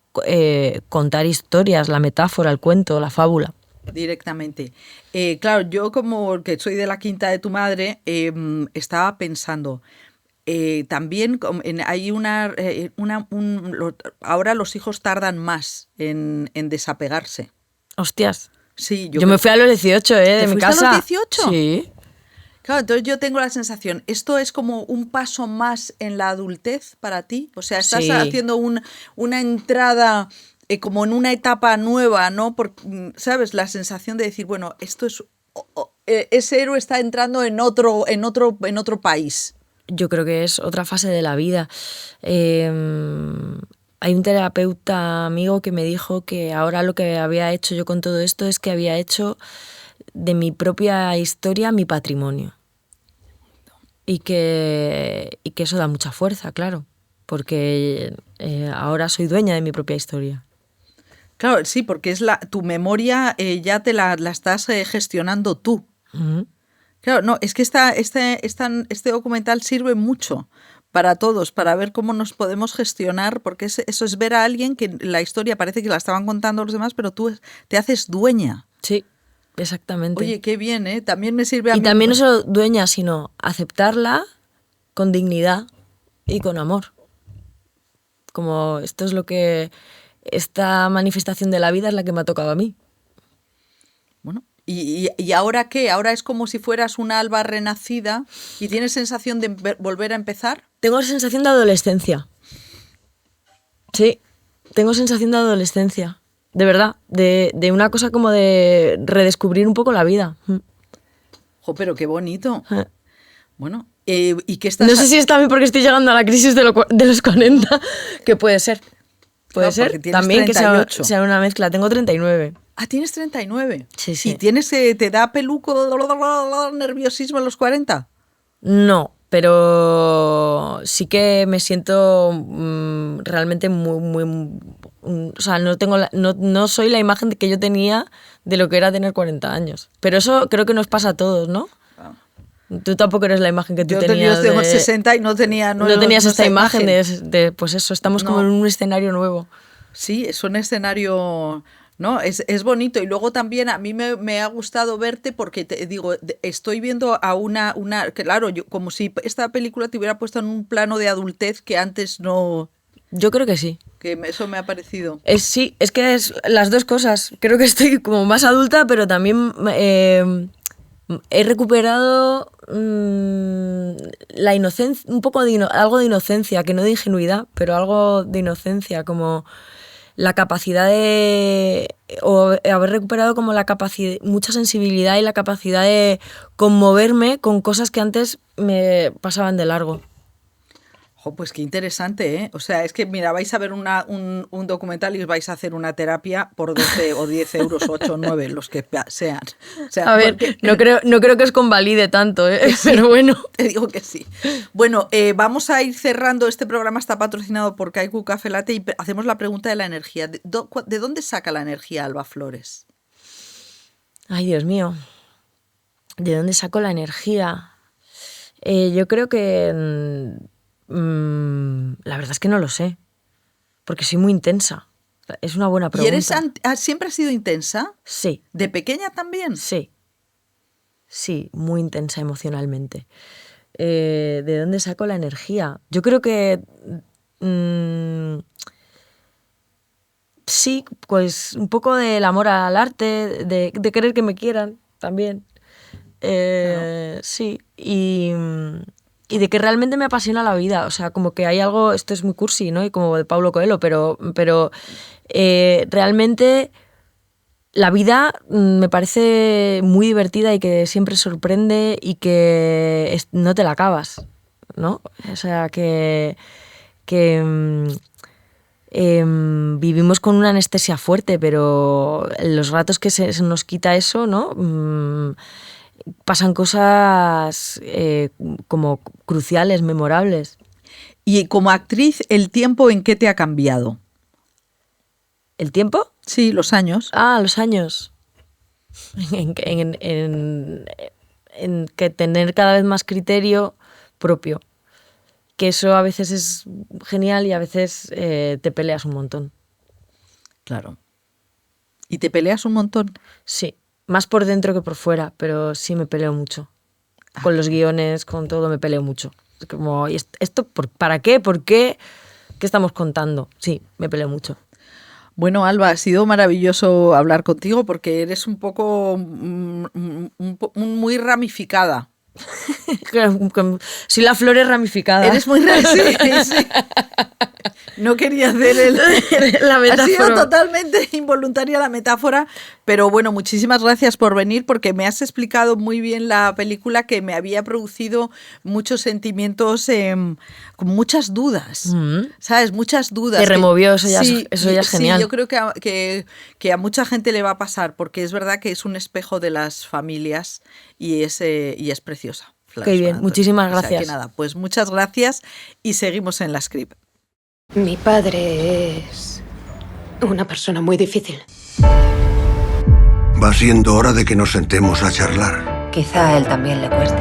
[SPEAKER 4] contar historias, la metáfora, el cuento, la fábula.
[SPEAKER 1] Directamente. Claro, yo como que soy de la quinta de tu madre, estaba pensando, también hay ahora los hijos tardan más en desapegarse.
[SPEAKER 4] Hostias.
[SPEAKER 1] Sí,
[SPEAKER 4] yo me fui a los 18, de mi casa.
[SPEAKER 1] ¿A los 18?
[SPEAKER 4] Sí.
[SPEAKER 1] Claro, entonces yo tengo la sensación, ¿esto es como un paso más en la adultez para ti? O sea, estás haciendo una entrada como en una etapa nueva, ¿no? Porque, ¿sabes? La sensación de decir, bueno, esto es... ese héroe está entrando en otro país.
[SPEAKER 4] Yo creo que es otra fase de la vida. Hay un terapeuta amigo que me dijo que ahora lo que había hecho yo con todo esto es que había hecho de mi propia historia mi patrimonio. Y que eso da mucha fuerza, claro, porque ahora soy dueña de mi propia historia.
[SPEAKER 1] Claro, sí, porque es tu memoria ya te la estás gestionando tú.
[SPEAKER 4] Uh-huh.
[SPEAKER 1] Claro, no, es que este documental sirve mucho para todos, para ver cómo nos podemos gestionar, porque eso es ver a alguien que la historia parece que la estaban contando los demás, pero tú te haces dueña.
[SPEAKER 4] Sí. Exactamente.
[SPEAKER 1] Oye, qué bien, ¿eh? También me sirve a mí.
[SPEAKER 4] Y también no solo dueña, sino aceptarla con dignidad y con amor. Como esto es lo que... Esta manifestación de la vida es la que me ha tocado a mí.
[SPEAKER 1] Bueno, ¿y ahora qué? ¿Ahora es como si fueras una alba renacida y tienes sensación de volver a empezar?
[SPEAKER 4] Tengo sensación de adolescencia. Sí, tengo sensación de adolescencia. De verdad, de una cosa como de redescubrir un poco la vida.
[SPEAKER 1] Jo, pero qué bonito. Bueno, ¿y qué estás...?
[SPEAKER 4] No sé si es también porque estoy llegando a la crisis de los 40, que puede ser. Puede ser también 38. que sea una mezcla. Tengo 39.
[SPEAKER 1] Ah, ¿tienes 39?
[SPEAKER 4] Sí, sí.
[SPEAKER 1] ¿Y te da peluco, nerviosismo a los 40?
[SPEAKER 4] No, pero sí que me siento realmente muy... o sea, no soy la imagen que yo tenía de lo que era tener 40 años. Pero eso creo que nos pasa a todos, ¿no? Ah. Tú tampoco eres la imagen que tú tenías.
[SPEAKER 1] Yo tengo 60 y no tenías
[SPEAKER 4] esta imagen de pues eso, estamos como en un escenario nuevo.
[SPEAKER 1] Sí, es un escenario... ¿No? Es bonito. Y luego también a mí me ha gustado verte porque te digo, estoy viendo a una claro, como si esta película te hubiera puesto en un plano de adultez que antes no...
[SPEAKER 4] Yo creo que sí.
[SPEAKER 1] Que eso me ha parecido.
[SPEAKER 4] Sí, es que es las dos cosas. Creo que estoy como más adulta, pero también he recuperado la inocencia, un poco algo de inocencia, que no de ingenuidad, pero algo de inocencia, como... la capacidad o haber recuperado como la capacidad, mucha sensibilidad y la capacidad de conmoverme con cosas que antes me pasaban de largo.
[SPEAKER 1] Jo, pues qué interesante, ¿eh? O sea, es que, mira, vais a ver un documental y os vais a hacer una terapia por 12 o 10 euros, 8 o 9, los que sean. O sea,
[SPEAKER 4] a ver, no creo que os convalide tanto, ¿eh?
[SPEAKER 1] Sí, pero bueno. Te digo que sí. Bueno, vamos a ir cerrando. Este programa está patrocinado por Kaiku Café Latte y hacemos la pregunta de la energía. ¿De dónde saca la energía Alba Flores?
[SPEAKER 4] Ay, Dios mío. ¿De dónde saco la energía? Yo creo que... la verdad es que no lo sé. Porque soy muy intensa. Es una buena pregunta.
[SPEAKER 1] ¿Y siempre has sido intensa?
[SPEAKER 4] Sí.
[SPEAKER 1] ¿De pequeña también?
[SPEAKER 4] Sí. Sí, muy intensa emocionalmente. ¿De dónde saco la energía? Yo creo que... sí, pues un poco del amor al arte, de querer que me quieran también.
[SPEAKER 1] Claro.
[SPEAKER 4] Sí, y de que realmente me apasiona la vida. O sea, como que hay algo, esto es muy cursi, ¿no? Y como de Paulo Coelho, pero realmente la vida me parece muy divertida y que siempre sorprende y que no te la acabas, ¿no? O sea, que vivimos con una anestesia fuerte, pero los ratos que se nos quita eso, ¿no? Pasan cosas como cruciales, memorables.
[SPEAKER 1] Y como actriz, ¿el tiempo en qué te ha cambiado?
[SPEAKER 4] ¿El tiempo?
[SPEAKER 1] Sí, los años.
[SPEAKER 4] Ah, los años. En que tener cada vez más criterio propio. Que eso a veces es genial y a veces te peleas un montón.
[SPEAKER 1] Claro. ¿Y te peleas un montón?
[SPEAKER 4] Sí, más por dentro que por fuera, pero sí me peleo mucho. Con los guiones, con todo me peleo mucho. Es como, ¿y esto para qué? ¿Por qué? ¿Qué estamos contando? Sí, me peleo mucho.
[SPEAKER 1] Bueno, Alba, ha sido maravilloso hablar contigo porque eres un poco muy ramificada.
[SPEAKER 4] Si la flor es ramificada.
[SPEAKER 1] Eres muy sí. No quería hacer
[SPEAKER 4] la metáfora.
[SPEAKER 1] Ha sido totalmente involuntaria la metáfora, pero bueno, muchísimas gracias por venir porque me has explicado muy bien la película que me había producido muchos sentimientos, con muchas dudas, ¿sabes? Muchas dudas.
[SPEAKER 4] Te removió, eso ya
[SPEAKER 1] sí,
[SPEAKER 4] es genial.
[SPEAKER 1] Sí, yo creo que a mucha gente le va a pasar porque es verdad que es un espejo de las familias y es preciosa.
[SPEAKER 4] Qué bien, muchísimas gracias.
[SPEAKER 1] O sea que nada, pues muchas gracias y seguimos en la script.
[SPEAKER 2] Mi padre es una persona muy difícil.
[SPEAKER 3] Va siendo hora de que nos sentemos a charlar.
[SPEAKER 2] Quizá a él también le cueste.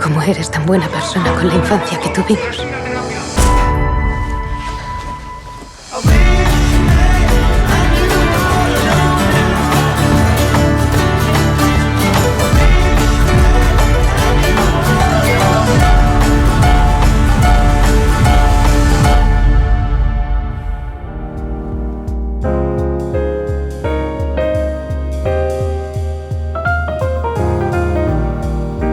[SPEAKER 2] ¿Cómo eres tan buena persona con la infancia que tuvimos?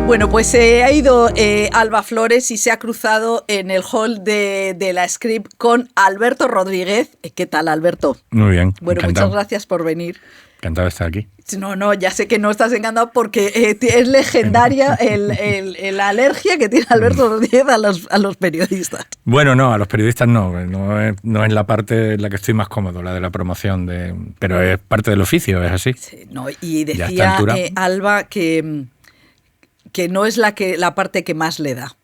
[SPEAKER 1] Bueno, pues ha ido Alba Flores y se ha cruzado en el hall de la Script con Alberto Rodríguez. ¿Qué tal, Alberto?
[SPEAKER 5] Muy bien,
[SPEAKER 1] Bueno,
[SPEAKER 5] encantado.
[SPEAKER 1] muchas gracias por venir.
[SPEAKER 5] Encantado de estar aquí.
[SPEAKER 1] No, ya sé que no estás encantado porque es legendaria la alergia que tiene Alberto Rodríguez a los periodistas.
[SPEAKER 5] Bueno, no, a los periodistas no es la parte en la que estoy más cómodo, la de la promoción, pero es parte del oficio, es así.
[SPEAKER 1] Sí, no, y decía Alba que no es la parte que más le da.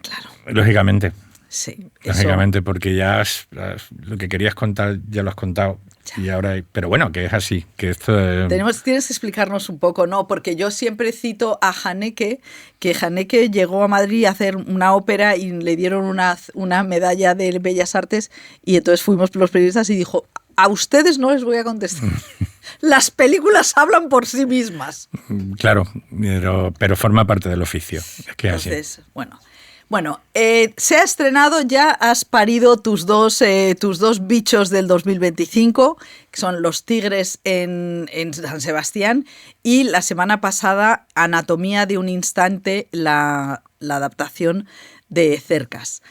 [SPEAKER 1] Claro.
[SPEAKER 5] Lógicamente.
[SPEAKER 1] Sí.
[SPEAKER 5] Lógicamente, porque ya lo que querías contar ya lo has contado. Y ahora, pero bueno, que es así, que esto
[SPEAKER 1] tienes que explicarnos un poco, ¿no? Porque yo siempre cito a Haneke, que Haneke llegó a Madrid a hacer una ópera y le dieron una medalla de Bellas Artes y entonces fuimos los periodistas y dijo: a ustedes no les voy a contestar. Las películas hablan por sí mismas.
[SPEAKER 5] Claro, pero forma parte del oficio. Es que
[SPEAKER 1] entonces, así. Bueno, se ha estrenado, ya has parido tus dos bichos del 2025, que son Los Tigres en San Sebastián, y la semana pasada Anatomía de un instante, la adaptación de Cercas.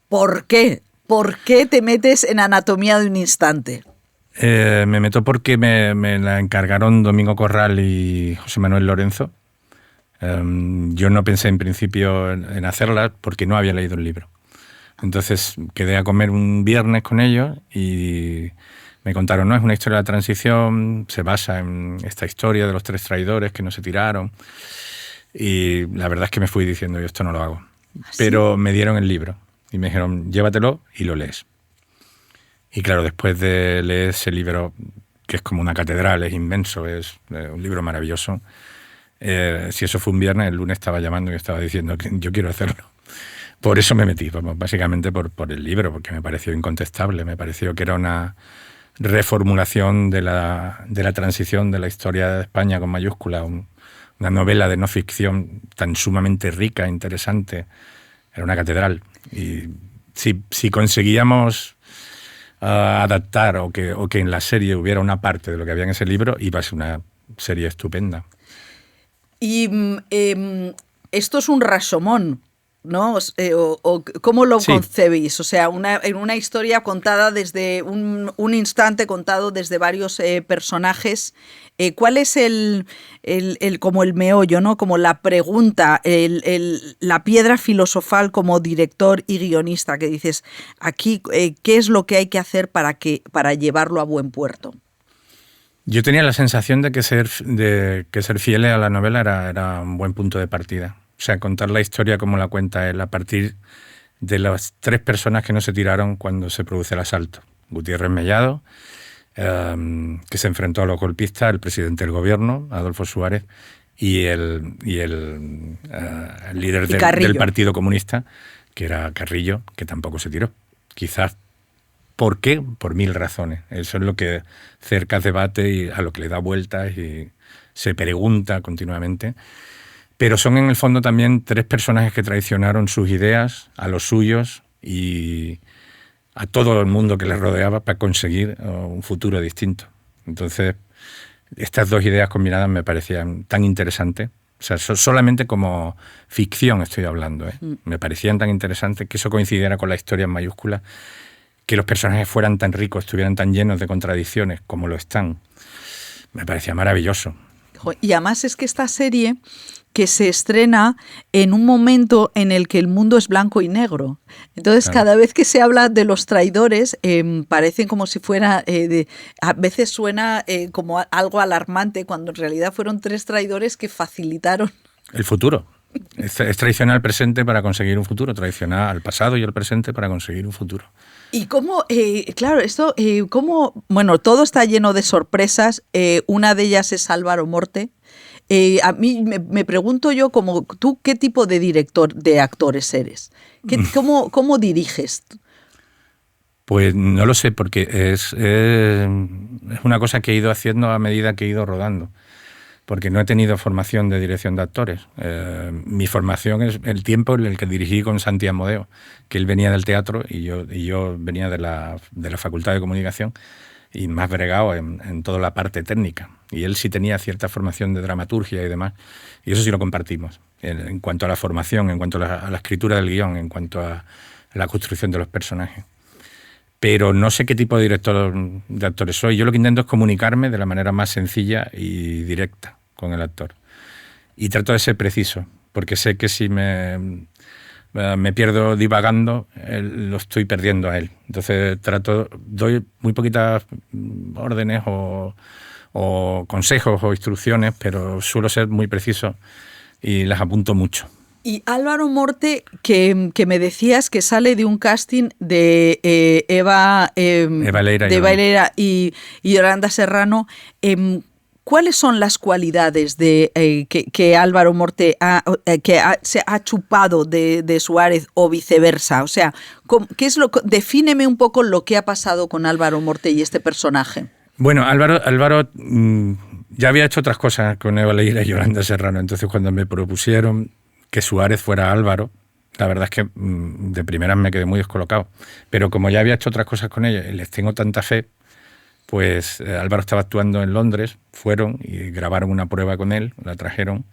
[SPEAKER 1] ¿Por qué? ¿Por qué te metes en Anatomía de un instante?
[SPEAKER 5] Me meto porque me la encargaron Domingo Corral y José Manuel Lorenzo. Yo no pensé en principio en hacerla porque no había leído el libro. Entonces quedé a comer un viernes con ellos y me contaron, no, es una historia de la transición, se basa en esta historia de los 3 traidores que no se tiraron. Y la verdad es que me fui diciendo, yo esto no lo hago. ¿Ah, pero sí? Me dieron el libro y me dijeron, llévatelo y lo lees. Y claro, después de leer ese libro que es como una catedral, es inmenso, es un libro maravilloso. Si eso fue un viernes, el lunes estaba llamando y estaba diciendo que yo quiero hacerlo. Por eso me metí, básicamente por el libro, porque me pareció incontestable, me pareció que era una reformulación de la transición de la historia de España con mayúscula, una novela de no ficción tan sumamente rica, interesante. Era una catedral. Y si conseguíamos adaptar o que en la serie hubiera una parte de lo que había en ese libro, iba a ser una serie estupenda.
[SPEAKER 1] Y esto es un Rashomon, ¿no? O ¿cómo lo concebís? O sea, en una historia contada desde un instante, contado desde varios personajes. ¿Cuál es como el meollo, ¿no? Como la pregunta, la piedra filosofal como director y guionista que dices, aquí, ¿qué es lo que hay que hacer para llevarlo a buen puerto?
[SPEAKER 5] Yo tenía la sensación de que ser fiel a la novela era un buen punto de partida. O sea, contar la historia como la cuenta él a partir de las 3 personas que no se tiraron cuando se produce el asalto. Gutiérrez Mellado, que se enfrentó a los golpistas, el presidente del gobierno, Adolfo Suárez, y el líder del Partido Comunista, que era Carrillo, que tampoco se tiró. Quizás, ¿por qué? Por 1000 razones. Eso es lo que Cercas debate y a lo que le da vueltas y se pregunta continuamente. Pero son en el fondo también 3 personajes que traicionaron sus ideas, a los suyos y a todo el mundo que les rodeaba para conseguir un futuro distinto. Entonces, estas 2 ideas combinadas me parecían tan interesantes. O sea, solamente como ficción estoy hablando, ¿eh? Me parecían tan interesantes que eso coincidiera con la historia en mayúsculas, que los personajes fueran tan ricos, estuvieran tan llenos de contradicciones como lo están. Me parecía maravilloso.
[SPEAKER 1] Y además es que esta serie que se estrena en un momento en el que el mundo es blanco y negro. Entonces, claro, cada vez que se habla de los traidores, parecen como si fuera, a veces suena como algo alarmante, cuando en realidad fueron 3 traidores que facilitaron
[SPEAKER 5] el futuro. Es traicionar al presente para conseguir un futuro, traicionar al pasado y al presente para conseguir un futuro.
[SPEAKER 1] Y cómo, claro, esto, bueno, todo está lleno de sorpresas. Una de ellas es Álvaro Morte. A mí me pregunto yo, como tú, ¿qué tipo de director de actores eres? ¿Cómo diriges?
[SPEAKER 5] Pues no lo sé, porque es una cosa que he ido haciendo a medida que he ido rodando. Porque no he tenido formación de dirección de actores. Mi formación es el tiempo en el que dirigí con Santi Amodeo, que él venía del teatro y yo venía de la Facultad de Comunicación y más bregado en toda la parte técnica. Y él sí tenía cierta formación de dramaturgia y demás, y eso sí lo compartimos. En cuanto a la formación, en cuanto a la escritura del guión, en cuanto a la construcción de los personajes. Pero no sé qué tipo de director de actores soy. Yo lo que intento es comunicarme de la manera más sencilla y directa con el actor. Y trato de ser preciso, porque sé que si me pierdo divagando, lo estoy perdiendo a él. Entonces doy muy poquitas órdenes o consejos o instrucciones, pero suelo ser muy preciso y las apunto mucho.
[SPEAKER 1] Y Álvaro Morte, que me decías que sale de un casting de Eva Leira y Yolanda Serrano, ¿cuáles son las cualidades que Álvaro Morte se ha chupado de Suárez o viceversa? O sea, defíneme un poco lo que ha pasado con Álvaro Morte y este personaje.
[SPEAKER 5] Bueno, Álvaro ya había hecho otras cosas con Eva Leira y Yolanda Serrano, entonces cuando me propusieron que Suárez fuera Álvaro, la verdad es que de primeras me quedé muy descolocado. Pero como ya había hecho otras cosas con ellos y les tengo tanta fe, pues Álvaro estaba actuando en Londres, fueron y grabaron una prueba con él, la trajeron.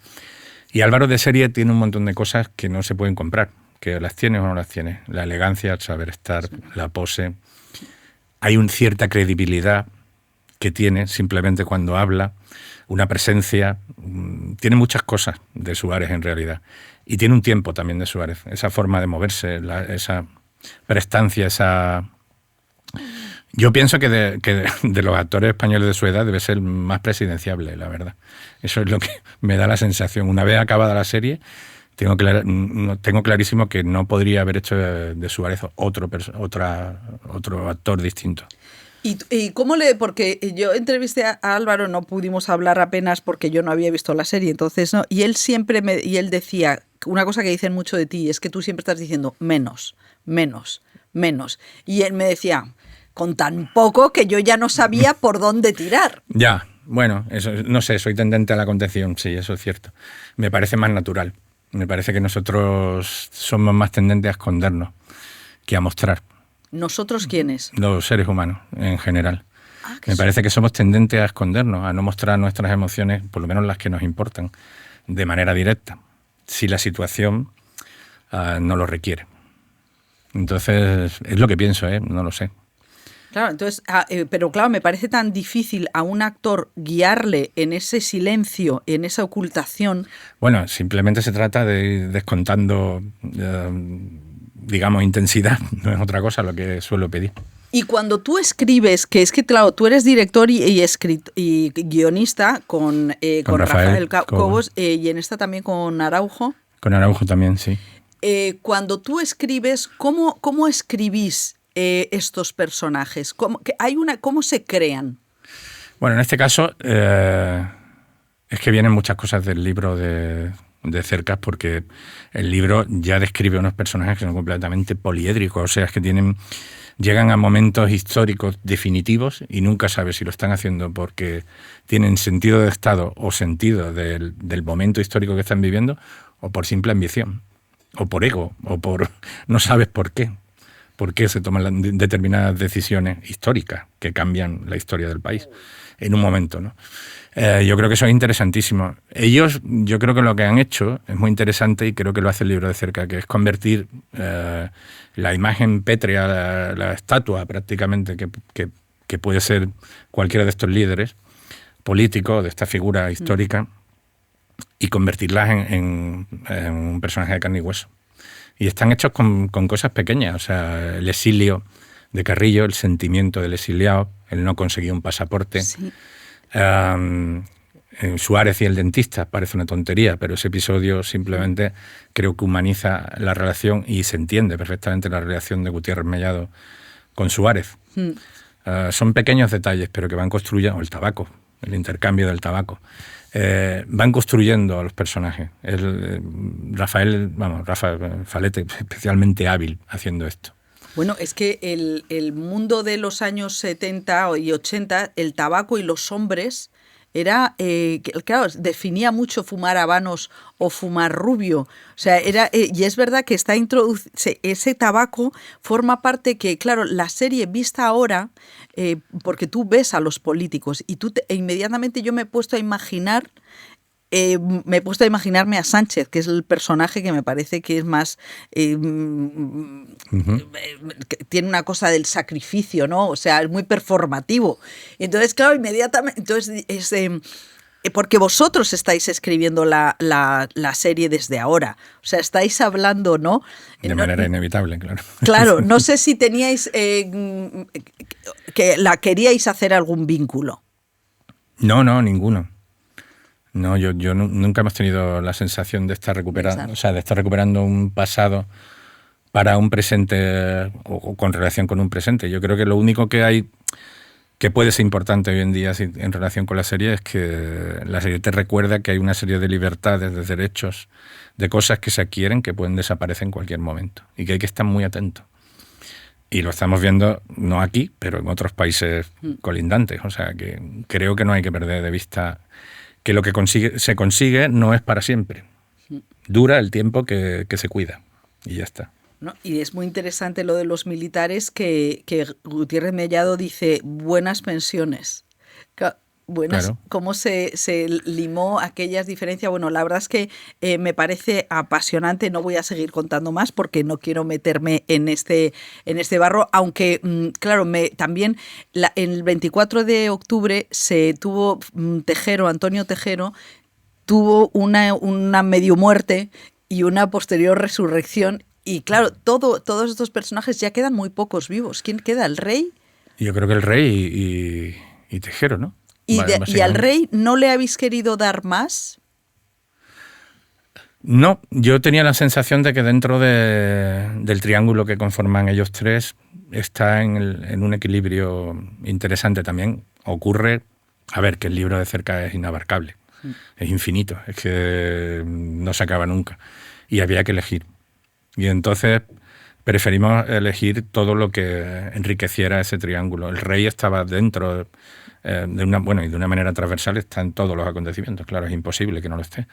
[SPEAKER 5] Y Álvaro de serie tiene un montón de cosas que no se pueden comprar, que las tienes o no las tienes. La elegancia, el saber estar, la pose. Hay una cierta credibilidad que tiene simplemente cuando habla, una presencia, tiene muchas cosas de Suárez en realidad. Y tiene un tiempo también de Suárez, esa forma de moverse, esa prestancia, esa... Yo pienso que de los actores españoles de su edad debe ser más presidenciable, la verdad. Eso es lo que me da la sensación. Una vez acabada la serie, tengo clarísimo que no podría haber hecho de Suárez otro actor distinto.
[SPEAKER 1] ¿Y cómo le...? Porque yo entrevisté a Álvaro, no pudimos hablar apenas porque yo no había visto la serie, entonces, ¿no? Y él siempre y él decía, una cosa que dicen mucho de ti, es que tú siempre estás diciendo menos, menos, menos. Y él me decía, con tan poco que yo ya no sabía por dónde tirar.
[SPEAKER 5] Ya, bueno, eso, no sé, soy tendente a la contención, sí, eso es cierto. Me parece más natural. Me parece que nosotros somos más tendentes a escondernos que a mostrar.
[SPEAKER 1] ¿Nosotros quiénes?
[SPEAKER 5] Los seres humanos, en general. Me
[SPEAKER 1] Sí.
[SPEAKER 5] parece que somos tendentes a escondernos, a no mostrar nuestras emociones, por lo menos las que nos importan, de manera directa, si la situación no lo requiere. Entonces, es lo que pienso, no lo sé.
[SPEAKER 1] Claro, entonces, pero claro, me parece tan difícil a un actor guiarle en ese silencio, en esa ocultación.
[SPEAKER 5] Bueno, simplemente se trata de ir descontando, digamos, intensidad, no es otra cosa lo que suelo pedir.
[SPEAKER 1] Y cuando tú escribes, que es que, claro, tú eres director y guionista con Rafael Cobos y en esta también con Araujo.
[SPEAKER 5] Con Araujo también, sí.
[SPEAKER 1] Cuando tú escribes, ¿cómo escribís estos personajes? ¿Cómo se crean?
[SPEAKER 5] Bueno, en este caso es que vienen muchas cosas del libro de Cercas, porque el libro ya describe unos personajes que son completamente poliédricos, o sea, es que llegan a momentos históricos definitivos y nunca sabes si lo están haciendo porque tienen sentido de estado o sentido del momento histórico que están viviendo, o por simple ambición, o por ego, o por no sabes por qué se toman determinadas decisiones históricas que cambian la historia del país en un momento, ¿no? Yo creo que eso es interesantísimo. Ellos, yo creo que lo que han hecho es muy interesante y creo que lo hace el libro de Cerca, que es convertir la imagen pétrea, la estatua prácticamente que puede ser cualquiera de estos líderes políticos, de esta figura histórica, y convertirlas en un personaje de carne y hueso. Y están hechos con cosas pequeñas, o sea, el exilio de Carrillo, el sentimiento del exiliado, el no conseguir un pasaporte. Sí. Suárez y el dentista, parece una tontería, pero ese episodio simplemente creo que humaniza la relación y se entiende perfectamente la relación de Gutiérrez Mellado con Suárez. Son pequeños detalles, pero que van construyendo, el tabaco, el intercambio del tabaco. Van construyendo a los personajes. Rafael Falete, especialmente hábil haciendo esto.
[SPEAKER 1] Bueno, es que el mundo de los años 70 y 80, el tabaco y los hombres, era, claro, definía mucho fumar habanos o fumar rubio. O sea, y es verdad que ese tabaco forma parte que, claro, la serie vista ahora, porque tú ves a los políticos y inmediatamente yo me he puesto a imaginar. Me he puesto a imaginarme a Sánchez, que es el personaje que me parece que es más... tiene una cosa del sacrificio, ¿no? O sea, es muy performativo. Entonces, claro, inmediatamente... Entonces, porque vosotros estáis escribiendo la serie desde ahora. O sea, estáis hablando, ¿no?
[SPEAKER 5] De manera inevitable, claro.
[SPEAKER 1] Claro, no sé si teníais... que queríais hacer algún vínculo.
[SPEAKER 5] No, ninguno. No, yo nunca hemos tenido la sensación de estar recuperando un pasado para un presente o con relación con un presente. Yo creo que lo único que hay que puede ser importante hoy en día en relación con la serie es que la serie te recuerda que hay una serie de libertades, de derechos, de cosas que se adquieren que pueden desaparecer en cualquier momento y que hay que estar muy atentos. Y lo estamos viendo no aquí, pero en otros países colindantes. O sea, que creo que no hay que perder de vista que lo que se consigue no es para siempre. Dura el tiempo que se cuida y ya está.
[SPEAKER 1] ¿No? Y es muy interesante lo de los militares que Gutiérrez Mellado dice buenas pensiones. Buenas, claro. ¿Cómo se limó aquellas diferencias? Bueno, la verdad es que me parece apasionante. No voy a seguir contando más porque no quiero meterme en este barro, aunque, claro, también el 24 de octubre se tuvo Antonio Tejero, tuvo una medio muerte y una posterior resurrección. Y claro, todos estos personajes ya quedan muy pocos vivos. ¿Quién queda? ¿El rey?
[SPEAKER 5] Yo creo que el rey y Tejero, ¿no?
[SPEAKER 1] ¿Y al rey no le habéis querido dar más?
[SPEAKER 5] No, yo tenía la sensación de que dentro del triángulo que conforman ellos tres está en un equilibrio interesante también. Ocurre, a ver, que el libro de cerca es inabarcable, es infinito, es que no se acaba nunca. Y había que elegir. Y entonces preferimos elegir todo lo que enriqueciera ese triángulo. El rey estaba dentro de una manera transversal, está en todos los acontecimientos. Claro, es imposible que no lo esté.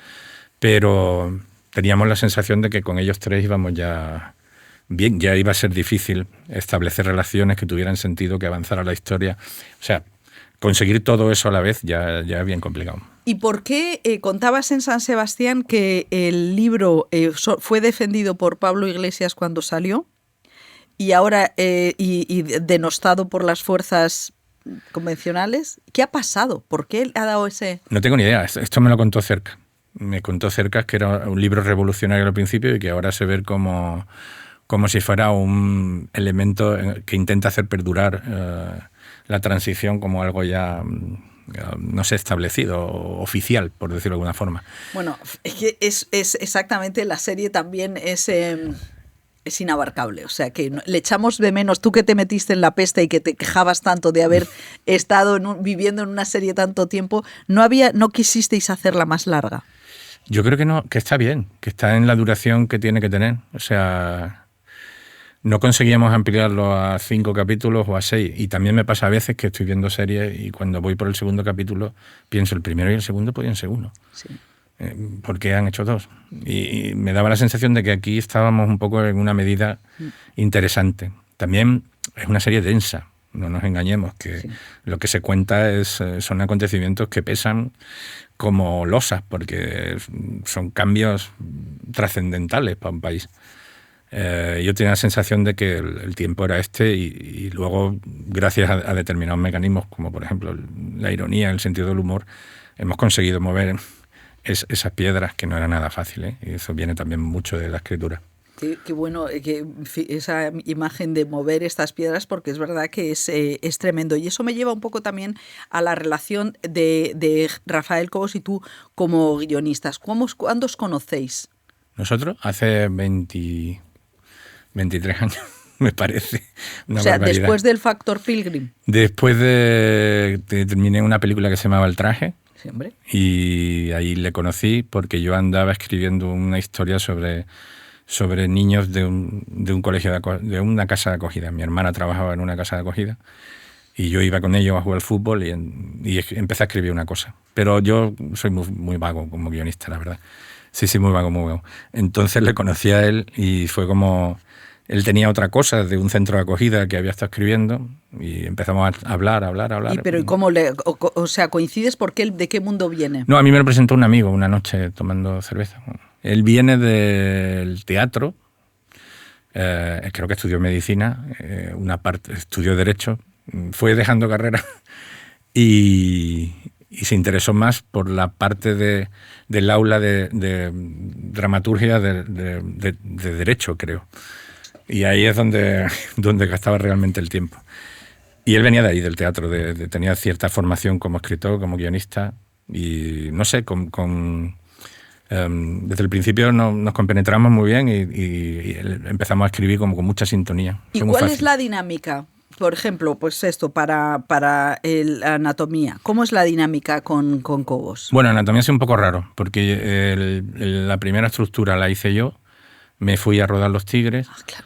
[SPEAKER 5] Pero teníamos la sensación de que con ellos tres íbamos ya bien, ya iba a ser difícil establecer relaciones que tuvieran sentido, que avanzara la historia. O sea, conseguir todo eso a la vez ya es bien complicado.
[SPEAKER 1] ¿Y por qué contabas en San Sebastián que el libro fue defendido por Pablo Iglesias cuando salió y ahora y denostado por las fuerzas convencionales? ¿Qué ha pasado? ¿Por qué ha dado ese...?
[SPEAKER 5] No tengo ni idea. Esto me lo contó Cerca. Me contó Cercas que era un libro revolucionario al principio y que ahora se ve como si fuera un elemento que intenta hacer perdurar la transición como algo ya, no sé, establecido, oficial, por decirlo de alguna forma.
[SPEAKER 1] Bueno, es que es exactamente, la serie también es inabarcable, o sea que le echamos de menos. Tú que te metiste en la peste y que te quejabas tanto de haber estado viviendo en una serie tanto tiempo, no quisisteis hacerla más larga.
[SPEAKER 5] Yo creo que no, que está bien, que está en la duración que tiene que tener. O sea, no conseguíamos ampliarlo a 5 capítulos o a 6. Y también me pasa a veces que estoy viendo series y cuando voy por el segundo capítulo pienso el primero y el segundo podían ser uno.
[SPEAKER 1] Sí.
[SPEAKER 5] Porque han hecho 2. Y me daba la sensación de que aquí estábamos un poco en una medida interesante. También es una serie densa. No nos engañemos, que sí. Lo que se cuenta son acontecimientos que pesan como losas, porque son cambios trascendentales para un país. Yo tenía la sensación de que el tiempo era este y luego, gracias a determinados mecanismos, como por ejemplo la ironía, el sentido del humor, hemos conseguido mover esas piedras, que no era nada fácil, ¿eh? Y eso viene también mucho de la escritura.
[SPEAKER 1] Qué bueno que esa imagen de mover estas piedras, porque es verdad que es tremendo. Y eso me lleva un poco también a la relación de Rafael Cobos y tú como guionistas. ¿Cuándo os conocéis?
[SPEAKER 5] Nosotros hace 23 años, me parece. Una
[SPEAKER 1] o sea,
[SPEAKER 5] barbaridad.
[SPEAKER 1] Después del Factor Pilgrim.
[SPEAKER 5] Después terminé una película que se llamaba El Traje.
[SPEAKER 1] Sí, hombre.
[SPEAKER 5] Y ahí le conocí porque yo andaba escribiendo una historia sobre niños de un colegio de una casa de acogida. Mi hermana trabajaba en una casa de acogida y yo iba con ellos a jugar al fútbol y empecé a escribir una cosa. Pero yo soy muy, muy vago como guionista, la verdad. Sí, muy vago, muy vago. Entonces le conocí a él y fue como... Él tenía otra cosa de un centro de acogida que había estado escribiendo y empezamos a hablar.
[SPEAKER 1] ¿Y cómo o sea, coincides porque él de qué mundo viene?
[SPEAKER 5] No, a mí me lo presentó un amigo una noche tomando cerveza. Él viene del teatro, creo que estudió medicina, una parte estudió derecho, fue dejando carrera y se interesó más por la parte del aula de dramaturgia de derecho, creo. Y ahí es donde gastaba realmente el tiempo. Y él venía de ahí, del teatro, tenía cierta formación como escritor, como guionista, y no sé, desde el principio nos compenetramos muy bien y empezamos a escribir como con mucha sintonía.
[SPEAKER 1] ¿Y cuál es la dinámica? Por ejemplo, pues esto, para la anatomía. ¿Cómo es la dinámica con Cobos?
[SPEAKER 5] Bueno, anatomía es un poco raro, porque la primera estructura la hice yo, me fui a rodar Los Tigres,
[SPEAKER 1] claro.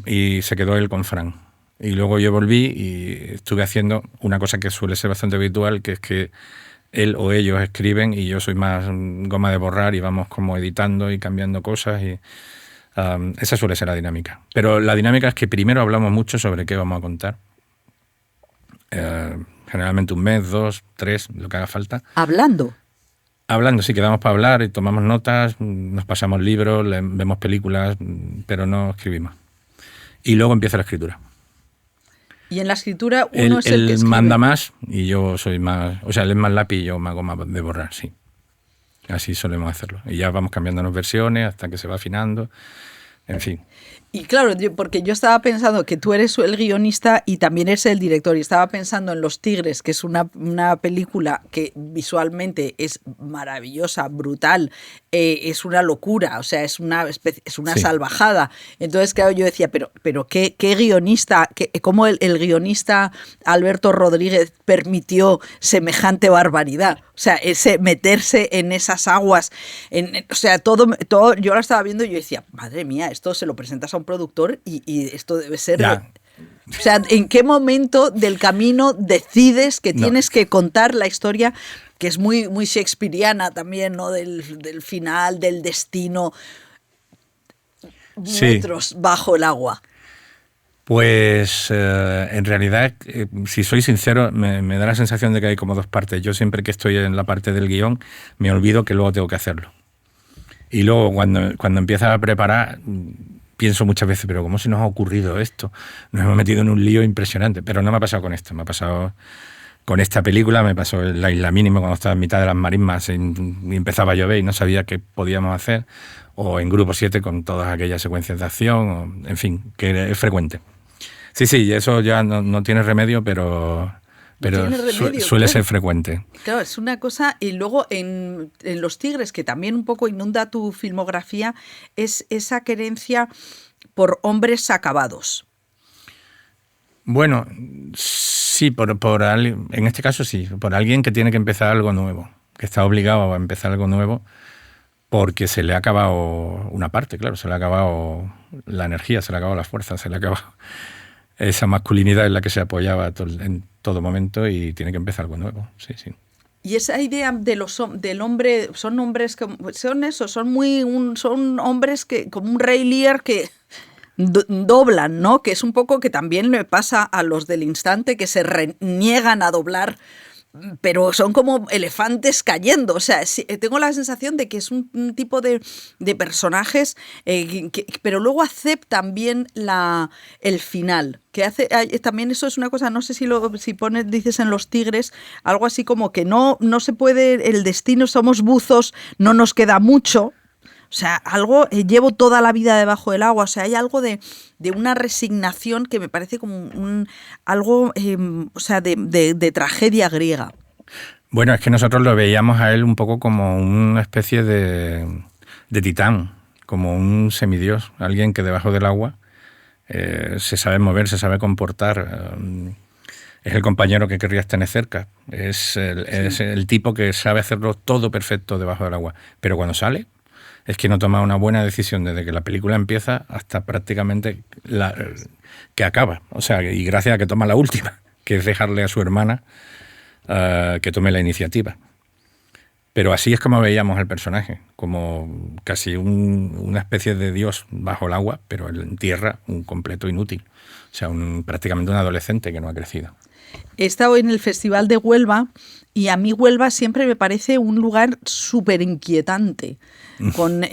[SPEAKER 5] Y se quedó él con Fran. Y luego yo volví y estuve haciendo una cosa que suele ser bastante habitual, que es que él o ellos escriben y yo soy más goma de borrar y vamos como editando y cambiando cosas y esa suele ser la dinámica. Pero la dinámica es que primero hablamos mucho sobre qué vamos a contar. Generalmente 1 mes, 2, 3, lo que haga falta.
[SPEAKER 1] ¿Hablando?
[SPEAKER 5] Hablando, sí, quedamos para hablar y tomamos notas, nos pasamos libros, vemos películas, pero no escribimos. Y luego empieza la escritura.
[SPEAKER 1] Y en la escritura uno es el que escribe.
[SPEAKER 5] Él manda más y yo soy más... O sea, él es más lápiz y yo me hago más de borrar, sí. Así solemos hacerlo. Y ya vamos cambiándonos versiones hasta que se va afinando. En fin.
[SPEAKER 1] Y claro, porque yo estaba pensando que tú eres el guionista y también eres el director, y estaba pensando en Los Tigres, que es una película que visualmente es maravillosa, brutal, es una locura, o sea, es una
[SPEAKER 5] Sí.
[SPEAKER 1] salvajada. Entonces, claro, yo decía, pero ¿qué guionista, cómo el guionista Alberto Rodríguez permitió semejante barbaridad? O sea, meterse en esas aguas, o sea, todo, yo lo estaba viendo y yo decía, madre mía, esto se lo presentas a un productor y esto debe ser...
[SPEAKER 5] Ya.
[SPEAKER 1] O sea, ¿en qué momento del camino decides que tienes que contar la historia, que es muy, muy shakespeariana también, ¿no? Del final, del destino,
[SPEAKER 5] Sí.
[SPEAKER 1] metros bajo el agua?
[SPEAKER 5] Pues en realidad, si soy sincero, me da la sensación de que hay como dos partes. Yo siempre que estoy en la parte del guión, me olvido que luego tengo que hacerlo. Y luego cuando empiezas a preparar, pienso muchas veces, pero ¿cómo se nos ha ocurrido esto? Nos hemos metido en un lío impresionante. Pero no me ha pasado con esto, me ha pasado con esta película, me pasó en La Isla Mínima cuando estaba en mitad de las marismas y empezaba a llover y no sabía qué podíamos hacer, o en Grupo 7 con todas aquellas secuencias de acción, o, en fin, que es frecuente. Sí, eso ya no tiene remedio, pero
[SPEAKER 1] tiene remedio,
[SPEAKER 5] suele
[SPEAKER 1] claro.
[SPEAKER 5] ser frecuente.
[SPEAKER 1] Claro, es una cosa. Y luego en Los Tigres, que también un poco inunda tu filmografía, es esa querencia por hombres acabados.
[SPEAKER 5] Bueno, sí, en este caso sí, por alguien que tiene que empezar algo nuevo, que está obligado a empezar algo nuevo porque se le ha acabado una parte, claro, se le ha acabado la energía, se le ha acabado la fuerza, se le ha acabado esa masculinidad en la que se apoyaba en todo momento y tiene que empezar algo nuevo, sí.
[SPEAKER 1] Y esa idea del hombre, son hombres que son eso, son hombres que como un Ray Lear que doblan, ¿no? Que es un poco que también le pasa a los del instante, que se niegan a doblar, pero son como elefantes cayendo. O sea, tengo la sensación de que es un tipo de personajes, pero luego aceptan bien el final. Que hace también eso es una cosa, no sé si dices en Los Tigres, algo así como que no se puede, el destino, somos buzos, no nos queda mucho. O sea, algo, llevo toda la vida debajo del agua. O sea, hay algo de una resignación que me parece como algo, o sea, de tragedia griega.
[SPEAKER 5] Bueno, es que nosotros lo veíamos a él un poco como una especie de titán, como un semidios, alguien que debajo del agua se sabe mover, se sabe comportar. Es el compañero que querrías tener cerca. Es el tipo que sabe hacerlo todo perfecto debajo del agua. Pero cuando sale, es que no toma una buena decisión desde que la película empieza hasta prácticamente que acaba. O sea, y gracias a que toma la última, que es dejarle a su hermana que tome la iniciativa. Pero así es como veíamos al personaje, como casi una especie de dios bajo el agua, pero en tierra un completo inútil. O sea, prácticamente un adolescente que no ha crecido.
[SPEAKER 1] He estado en el Festival de Huelva y a mí Huelva siempre me parece un lugar súper inquietante, con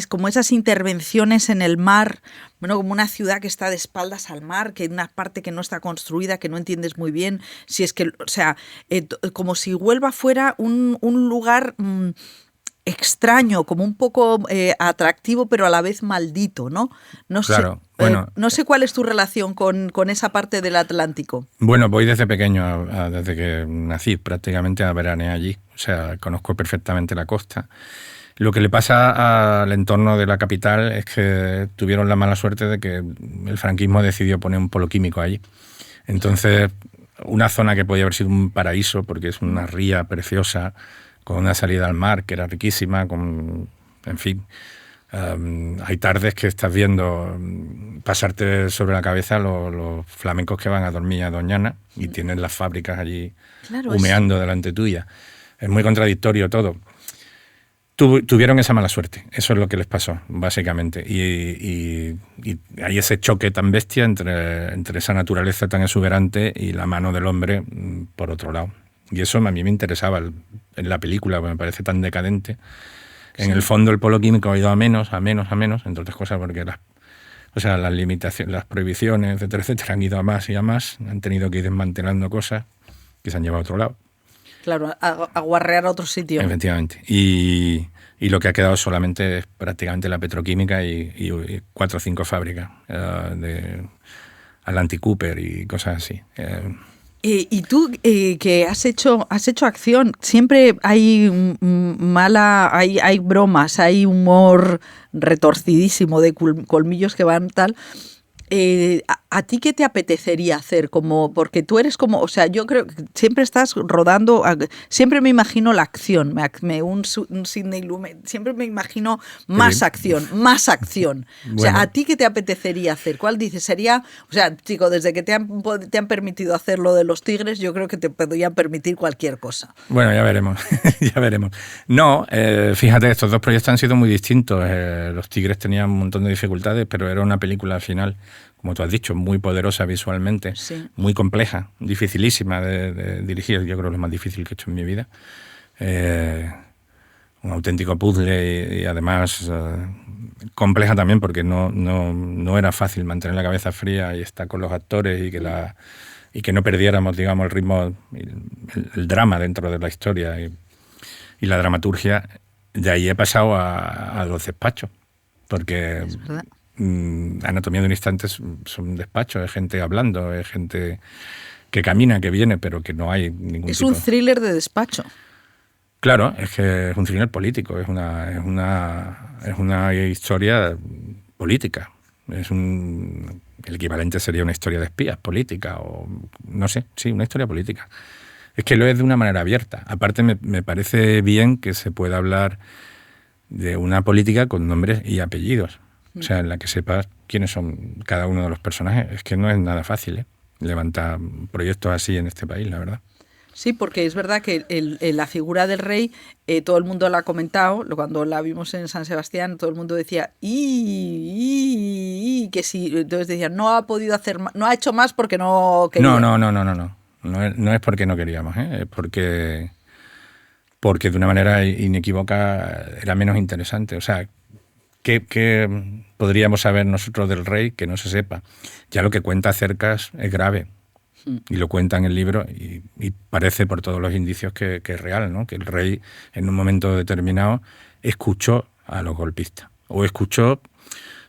[SPEAKER 1] como esas intervenciones en el mar, bueno, como una ciudad que está de espaldas al mar, que hay una parte que no está construida, que no entiendes muy bien, si es que, o sea, como si Huelva fuera un lugar extraño, como un poco atractivo, pero a la vez maldito, ¿no? No
[SPEAKER 5] Claro,
[SPEAKER 1] sé,
[SPEAKER 5] bueno,
[SPEAKER 1] no sé cuál es tu relación con esa parte del Atlántico.
[SPEAKER 5] Bueno, voy desde pequeño, desde que nací prácticamente a veranear allí. O sea, conozco perfectamente la costa. Lo que le pasa al entorno de la capital es que tuvieron la mala suerte de que el franquismo decidió poner un polo químico allí. Entonces, una zona que podía haber sido un paraíso, porque es una ría preciosa, con una salida al mar que era riquísima, en fin. Hay tardes que estás viendo pasarte sobre la cabeza los flamencos que van a dormir a Doñana y tienen las fábricas allí humeando delante tuya. Es muy contradictorio todo. Tuvieron esa mala suerte, eso es lo que les pasó, básicamente. Y hay ese choque tan bestia entre esa naturaleza tan exuberante y la mano del hombre por otro lado. Y eso a mí me interesaba en la película, porque me parece tan decadente. En el fondo el polo químico ha ido a menos, entre otras cosas porque las limitaciones, las prohibiciones, etcétera, han ido a más y a más, han tenido que ir desmantelando cosas que se han llevado a otro lado.
[SPEAKER 1] Claro, a guarrear a otro sitio.
[SPEAKER 5] Efectivamente. y lo que ha quedado solamente es prácticamente la petroquímica y 4 o 5 fábricas de Atlantic Cooper y cosas así.
[SPEAKER 1] Y tú que has hecho acción, siempre hay hay bromas, hay humor retorcidísimo de colmillos que van tal. ¿A ti qué te apetecería hacer? Porque tú eres como, o sea, yo creo que siempre estás rodando, siempre me imagino la acción, un Sidney Lumet, siempre me imagino más acción.
[SPEAKER 5] Bueno.
[SPEAKER 1] O sea, ¿a ti qué te apetecería hacer? ¿Cuál dices? Sería, o sea, chico, desde que te han permitido hacer lo de los tigres, yo creo que te podrían permitir cualquier cosa.
[SPEAKER 5] Bueno, ya veremos, ya veremos. No, fíjate, estos dos proyectos han sido muy distintos. Los tigres tenían un montón de dificultades, pero era una película al final, como tú has dicho, muy poderosa visualmente,
[SPEAKER 1] sí,
[SPEAKER 5] muy compleja, dificilísima de dirigir. Yo creo que es lo más difícil que he hecho en mi vida. Un auténtico puzzle y además compleja también porque no era fácil mantener la cabeza fría y estar con los actores y que no perdiéramos, digamos, el ritmo, el drama dentro de la historia y la dramaturgia. De ahí he pasado a los despachos, porque
[SPEAKER 1] es verdad.
[SPEAKER 5] Anatomía de un instante son despachos, es gente hablando, es gente que camina, que viene, pero que no hay ningún
[SPEAKER 1] Es
[SPEAKER 5] tipo...
[SPEAKER 1] un thriller de despacho.
[SPEAKER 5] Claro, es que es un thriller político, es una historia política. El equivalente sería una historia de espías política, o no sé, sí, una historia política. Es que lo es de una manera abierta. Aparte, me parece bien que se pueda hablar de una política con nombres y apellidos. O sea, en la que sepas quiénes son cada uno de los personajes. Es que no es nada fácil, levantar proyectos así en este país, la verdad.
[SPEAKER 1] Sí, porque es verdad que la figura del rey, todo el mundo la ha comentado, cuando la vimos en San Sebastián, todo el mundo decía, que sí, entonces decían, no ha podido hacer más, no ha hecho más porque no quería.
[SPEAKER 5] No es porque no queríamos, es porque de una manera inequívoca era menos interesante. O sea, ¿qué podríamos saber nosotros del rey que no se sepa? Ya lo que cuenta Cercas es grave. Y lo cuenta en el libro y parece por todos los indicios que es real, ¿no? Que el rey en un momento determinado escuchó a los golpistas o escuchó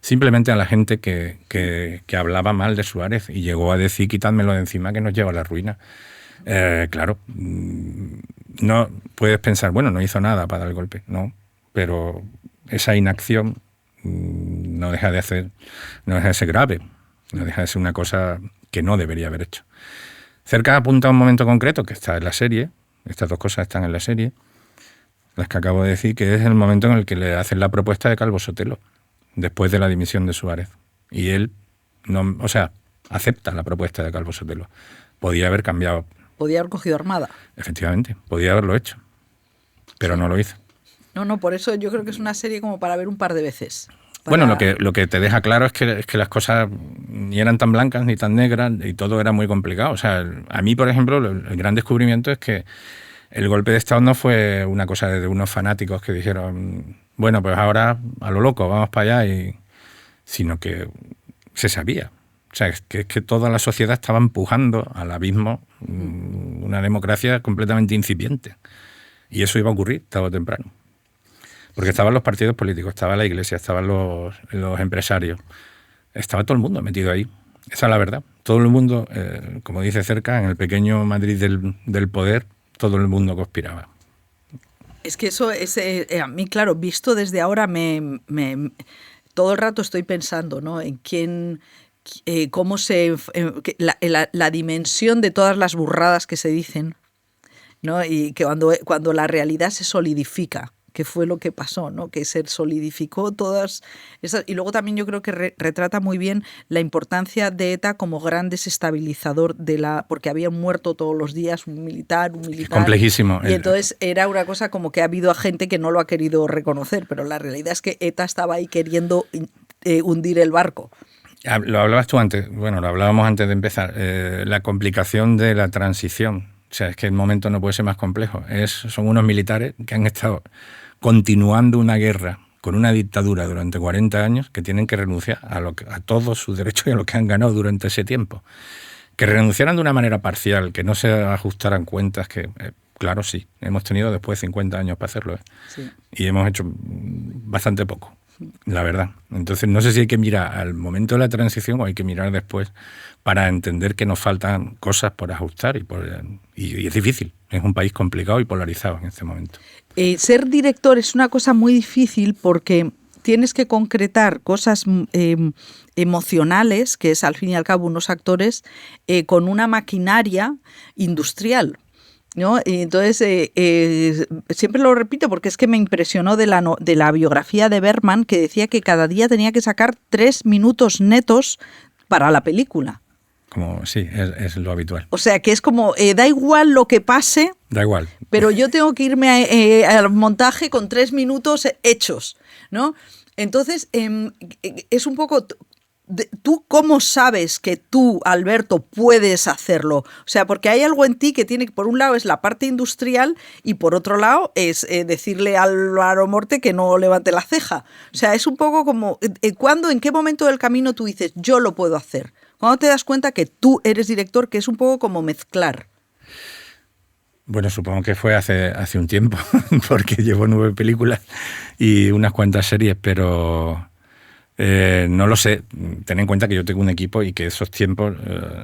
[SPEAKER 5] simplemente a la gente que hablaba mal de Suárez y llegó a decir quitádmelo de encima que nos lleva a la ruina. Claro, no puedes pensar, bueno, no hizo nada para dar el golpe, no, pero esa inacción no deja de ser grave, no deja de ser una cosa que no debería haber hecho. Cerca apunta a un momento concreto que está en la serie, estas dos cosas están en la serie, las que acabo de decir, que es el momento en el que le hacen la propuesta de Calvo Sotelo, después de la dimisión de Suárez. Y él, acepta la propuesta de Calvo Sotelo. Podía haber cambiado.
[SPEAKER 1] Podía haber cogido Armada.
[SPEAKER 5] Efectivamente, podía haberlo hecho, pero no lo hizo.
[SPEAKER 1] No, por eso yo creo que es una serie como para ver un par de veces.
[SPEAKER 5] Bueno, lo que te deja claro es que las cosas ni eran tan blancas ni tan negras y todo era muy complicado. O sea, a mí, por ejemplo, el gran descubrimiento es que el golpe de Estado no fue una cosa de unos fanáticos que dijeron, bueno, pues ahora a lo loco, vamos para allá, sino que se sabía. O sea, es que toda la sociedad estaba empujando al abismo una democracia completamente incipiente. Y eso iba a ocurrir tarde o temprano. Porque estaban los partidos políticos, estaba la iglesia, estaban los empresarios, estaba todo el mundo metido ahí. Esa es la verdad. Todo el mundo, como dice Cerca, en el pequeño Madrid del poder, todo el mundo conspiraba.
[SPEAKER 1] Es que eso es, a mí, claro, visto desde ahora, todo el rato estoy pensando, ¿no? En quién, cómo la dimensión de todas las burradas que se dicen, ¿no? Y que cuando la realidad se solidifica, que fue lo que pasó, ¿no? Que se solidificó todas esas. Y luego también yo creo que retrata muy bien la importancia de ETA como gran desestabilizador porque habían muerto todos los días un militar.
[SPEAKER 5] Es complejísimo.
[SPEAKER 1] Y entonces era una cosa como que ha habido gente que no lo ha querido reconocer, pero la realidad es que ETA estaba ahí queriendo hundir el barco.
[SPEAKER 5] Lo hablabas tú antes, bueno, lo hablábamos antes de empezar, la complicación de la transición. O sea, es que el momento no puede ser más complejo. Son unos militares que han estado continuando una guerra con una dictadura durante 40 años que tienen que renunciar a todos sus derechos y a lo que han ganado durante ese tiempo. Que renunciaran de una manera parcial, que no se ajustaran cuentas, que Claro, sí. Hemos tenido después 50 años para hacerlo.
[SPEAKER 1] Sí.
[SPEAKER 5] Y hemos hecho bastante poco, la verdad. Entonces, no sé si hay que mirar al momento de la transición o hay que mirar después para entender que nos faltan cosas por ajustar. Y es difícil. Es un país complicado y polarizado en este momento.
[SPEAKER 1] Ser director es una cosa muy difícil porque tienes que concretar cosas emocionales, que es al fin y al cabo unos actores, con una maquinaria industrial, ¿no? Entonces, siempre lo repito porque es que me impresionó de la biografía de Bergman, que decía que cada día tenía que sacar 3 minutos netos para la película.
[SPEAKER 5] Como, sí, es lo habitual.
[SPEAKER 1] O sea, que es como, da igual lo que pase,
[SPEAKER 5] Da igual.
[SPEAKER 1] pero yo tengo que irme al montaje con 3 minutos hechos, ¿no? Entonces, es un poco... ¿Tú cómo sabes que tú, Alberto, puedes hacerlo? O sea, porque hay algo en ti que tiene, por un lado es la parte industrial y por otro lado es decirle al Álvaro Morte que no levante la ceja. O sea, es un poco como, ¿en qué momento del camino tú dices, yo lo puedo hacer? ¿Cuándo te das cuenta que tú eres director? Que es un poco como mezclar.
[SPEAKER 5] Bueno, supongo que fue hace un tiempo, porque llevo 9 películas y unas cuantas series, pero... no lo sé. Ten en cuenta que yo tengo un equipo y que esos tiempos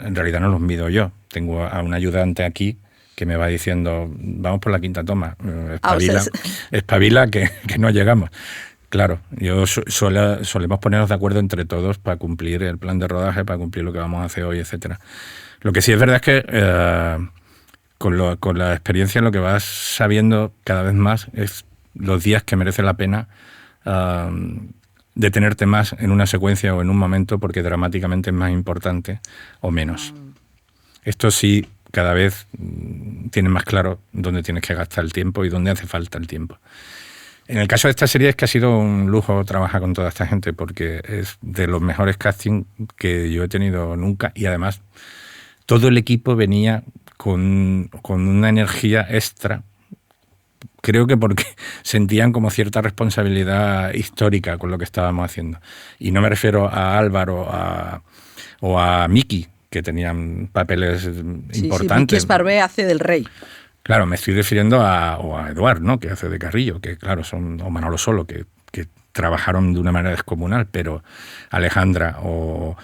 [SPEAKER 5] en realidad no los mido yo. Tengo a un ayudante aquí que me va diciendo, vamos por la 5ª toma, espabila que no llegamos. Claro, solemos ponernos de acuerdo entre todos para cumplir el plan de rodaje, para cumplir lo que vamos a hacer hoy, etcétera. Lo que sí es verdad es que con la experiencia lo que vas sabiendo cada vez más es los días que merece la pena detenerte más en una secuencia o en un momento porque dramáticamente es más importante o menos. Esto sí, cada vez tienes más claro dónde tienes que gastar el tiempo y dónde hace falta el tiempo. En el caso de esta serie es que ha sido un lujo trabajar con toda esta gente porque es de los mejores castings que yo he tenido nunca y además todo el equipo venía con una energía extra. Creo que porque sentían como cierta responsabilidad histórica con lo que estábamos haciendo. Y no me refiero a Álvaro o a Miki, que tenían papeles importantes.
[SPEAKER 1] Miki Esparvé hace del rey.
[SPEAKER 5] Claro, me estoy refiriendo a Eduard, ¿no? Que hace de Carrillo, que claro, o Manolo Solo, que trabajaron de una manera descomunal, pero Alejandra o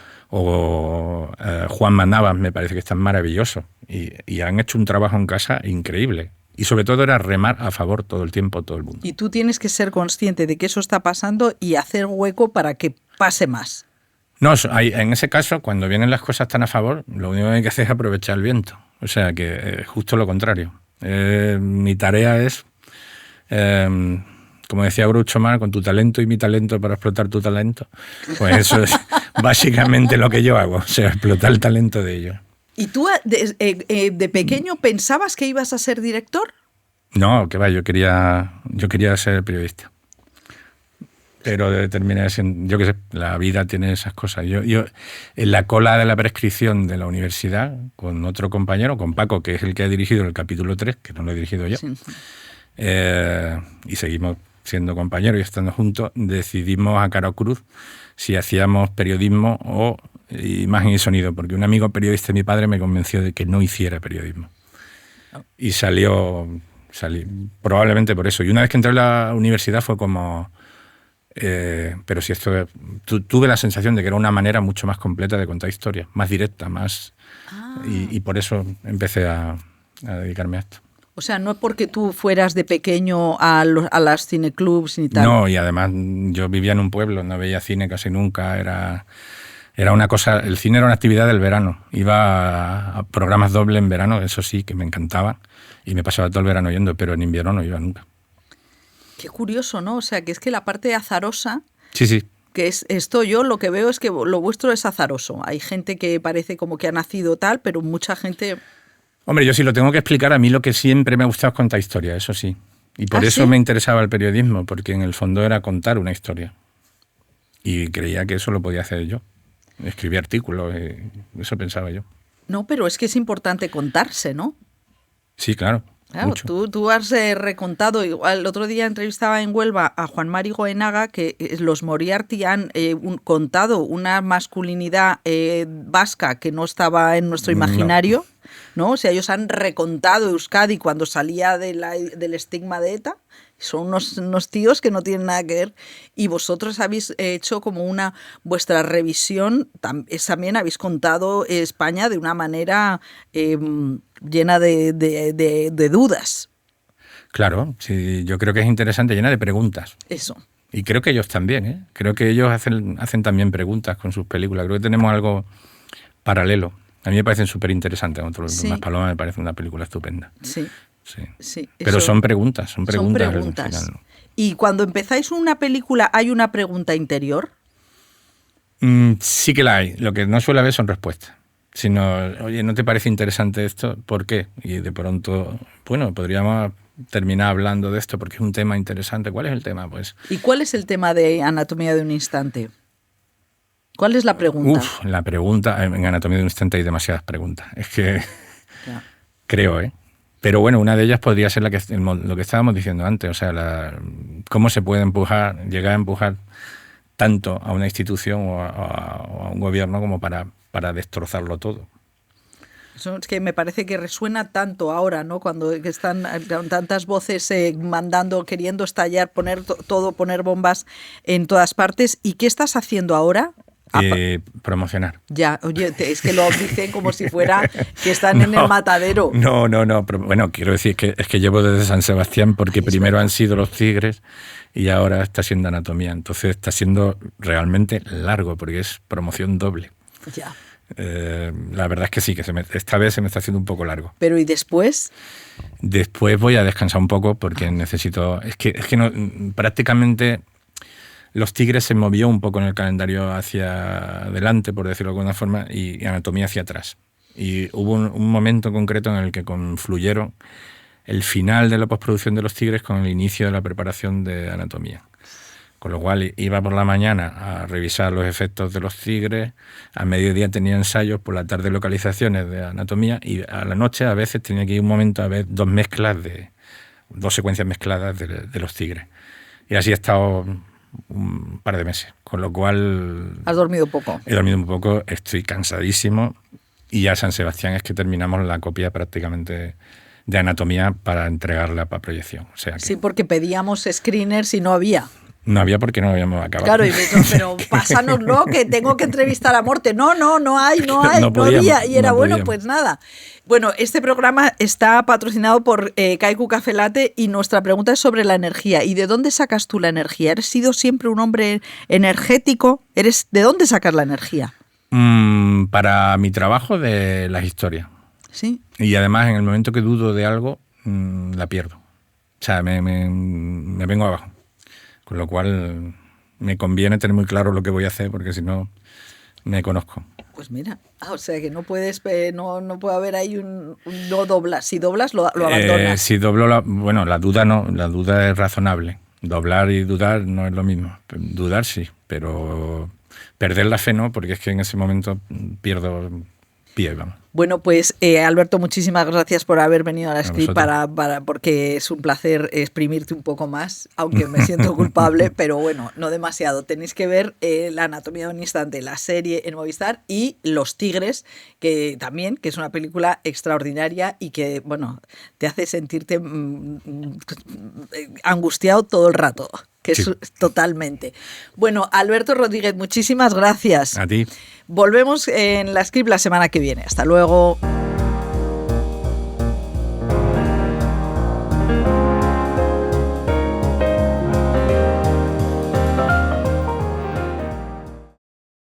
[SPEAKER 5] Juan Navas me parece que están maravillosos y han hecho un trabajo en casa increíble. Y sobre todo era remar a favor todo el tiempo, todo el mundo.
[SPEAKER 1] Y tú tienes que ser consciente de que eso está pasando y hacer hueco para que pase más.
[SPEAKER 5] No, en ese caso, cuando vienen las cosas tan a favor, lo único que hay que hacer es aprovechar el viento. O sea, que justo lo contrario. Mi tarea es, como decía Groucho Marx, con tu talento y mi talento para explotar tu talento. Pues eso es básicamente lo que yo hago, o sea, explotar el talento de ellos.
[SPEAKER 1] ¿Y tú de pequeño pensabas que ibas a ser director?
[SPEAKER 5] No, que va, yo quería ser periodista. Pero terminé siendo, yo qué sé, la vida tiene esas cosas. Yo en la cola de la prescripción de la universidad, con otro compañero, con Paco, que es el que ha dirigido el capítulo 3, que no lo he dirigido yo, sí. Y seguimos siendo compañeros y estando juntos, decidimos a cara o cruz si hacíamos periodismo o imagen y sonido, porque un amigo periodista de mi padre me convenció de que no hiciera periodismo. Y salí probablemente por eso. Y una vez que entré a la universidad fue como... pero si esto... Tuve la sensación de que era una manera mucho más completa de contar historias, más directa, más... Y por eso empecé a dedicarme a esto.
[SPEAKER 1] O sea, no es porque tú fueras de pequeño a las cineclubs ni tal.
[SPEAKER 5] No, y además yo vivía en un pueblo, no veía cine casi nunca, era una cosa, el cine era una actividad del verano. Iba a programas doble en verano, eso sí, que me encantaba, y me pasaba todo el verano yendo, pero en invierno no iba nunca.
[SPEAKER 1] Qué curioso, ¿no? O sea, que es que la parte azarosa...
[SPEAKER 5] Sí.
[SPEAKER 1] Que es esto, yo lo que veo es que lo vuestro es azaroso. Hay gente que parece como que ha nacido tal, pero mucha gente...
[SPEAKER 5] Hombre, yo sí lo tengo que explicar, a mí lo que siempre me ha gustado es contar historias, eso sí. Y por eso
[SPEAKER 1] ¿sí?
[SPEAKER 5] me interesaba el periodismo, porque en el fondo era contar una historia. Y creía que eso lo podía hacer yo. Escribí artículos, eso pensaba yo.
[SPEAKER 1] No, pero es que es importante contarse, ¿no?
[SPEAKER 5] Sí, claro.
[SPEAKER 1] Claro, tú has recontado, el otro día entrevistaba en Huelva a Juan Mari Goenaga que los Moriarty han contado una masculinidad vasca que no estaba en nuestro imaginario. ¿no? O sea, ellos han recontado Euskadi cuando salía del estigma de ETA. Son unos tíos que no tienen nada que ver, y vosotros habéis hecho como vuestra revisión, también habéis contado España de una manera llena de dudas.
[SPEAKER 5] Claro, sí, yo creo que es interesante, llena de preguntas.
[SPEAKER 1] Eso.
[SPEAKER 5] Y creo que ellos también, ¿eh? Creo que ellos hacen también preguntas con sus películas. Creo que tenemos algo paralelo. A mí me parecen súper interesantes.
[SPEAKER 1] Sí.
[SPEAKER 5] Maspalomas me parece una película estupenda.
[SPEAKER 1] Sí.
[SPEAKER 5] Sí.
[SPEAKER 1] Sí,
[SPEAKER 5] pero son preguntas.
[SPEAKER 1] Son preguntas. Y cuando empezáis una película, ¿hay una pregunta interior?
[SPEAKER 5] Sí que la hay. Lo que no suele haber son respuestas. Sino, oye, ¿no te parece interesante esto? ¿Por qué? Y de pronto, bueno, podríamos terminar hablando de esto porque es un tema interesante. ¿Cuál es el tema? Pues,
[SPEAKER 1] ¿y cuál es el tema de Anatomía de un instante? ¿Cuál es la pregunta?
[SPEAKER 5] La pregunta, en Anatomía de un instante hay demasiadas preguntas. Es que creo, ¿eh? Pero bueno, una de ellas podría ser lo que estábamos diciendo antes, o sea, cómo se puede llegar a empujar tanto a una institución o a un gobierno como para destrozarlo todo.
[SPEAKER 1] Eso es que me parece que resuena tanto ahora, ¿no? Cuando están tantas voces mandando, queriendo estallar, poner bombas en todas partes. ¿Y qué estás haciendo ahora?
[SPEAKER 5] Promocionar.
[SPEAKER 1] Ya, oye, es que lo dicen como si fuera que están en el matadero.
[SPEAKER 5] No, pero, bueno, quiero decir que es que llevo desde San Sebastián porque primero han sido los Tigres y ahora está siendo Anatomía. Entonces está siendo realmente largo porque es promoción doble.
[SPEAKER 1] Ya.
[SPEAKER 5] La verdad es que sí, que esta vez se me está haciendo un poco largo.
[SPEAKER 1] Pero ¿y después?
[SPEAKER 5] Después voy a descansar un poco porque necesito... Es que no, prácticamente... Los Tigres se movió un poco en el calendario hacia adelante, por decirlo de alguna forma, y Anatomía hacia atrás. Y hubo un momento concreto en el que confluyeron el final de la postproducción de Los Tigres con el inicio de la preparación de Anatomía. Con lo cual iba por la mañana a revisar los efectos de Los Tigres, a mediodía tenía ensayos, por la tarde localizaciones de Anatomía, y a la noche a veces tenía que ir un momento a ver dos secuencias mezcladas de Los Tigres. Y así he estado un par de meses, con lo cual...
[SPEAKER 1] ¿Has dormido poco?
[SPEAKER 5] He dormido un poco, estoy cansadísimo, y ya San Sebastián es que terminamos la copia prácticamente de Anatomía para entregarla para proyección. O sea que...
[SPEAKER 1] Sí, porque pedíamos screeners y no había.
[SPEAKER 5] No había porque no habíamos acabado.
[SPEAKER 1] Claro, y digo, pero pásanoslo, que tengo que entrevistar a Morte. No hay, no había. Y era, bueno, pues nada. Bueno, este programa está patrocinado por Kaiku Café Latte y nuestra pregunta es sobre la energía. ¿Y de dónde sacas tú la energía? ¿Eres sido siempre un hombre energético? ¿De dónde sacas la energía?
[SPEAKER 5] Para mi trabajo de las historias.
[SPEAKER 1] Sí.
[SPEAKER 5] Y además, en el momento que dudo de algo, la pierdo. O sea, me vengo abajo. Con lo cual me conviene tener muy claro lo que voy a hacer porque si no me conozco.
[SPEAKER 1] Pues mira, o sea que no puedes, no puede haber ahí no doblas. Si doblas lo abandonas.
[SPEAKER 5] Si doblo, la duda no, la duda es razonable. Doblar y dudar no es lo mismo. Dudar sí, pero perder la fe no, porque es que en ese momento pierdo pie, vamos.
[SPEAKER 1] Bueno, pues Alberto, muchísimas gracias por haber venido a la Script porque es un placer exprimirte un poco más, aunque me siento culpable, pero bueno, no demasiado. Tenéis que ver La Anatomía de un instante, la serie en Movistar, y Los Tigres, que es una película extraordinaria y que, bueno, te hace sentirte angustiado todo el rato. Que sí. Es totalmente. Bueno, Alberto Rodríguez, muchísimas gracias.
[SPEAKER 5] A ti.
[SPEAKER 1] Volvemos en la Script la semana que viene. Hasta luego.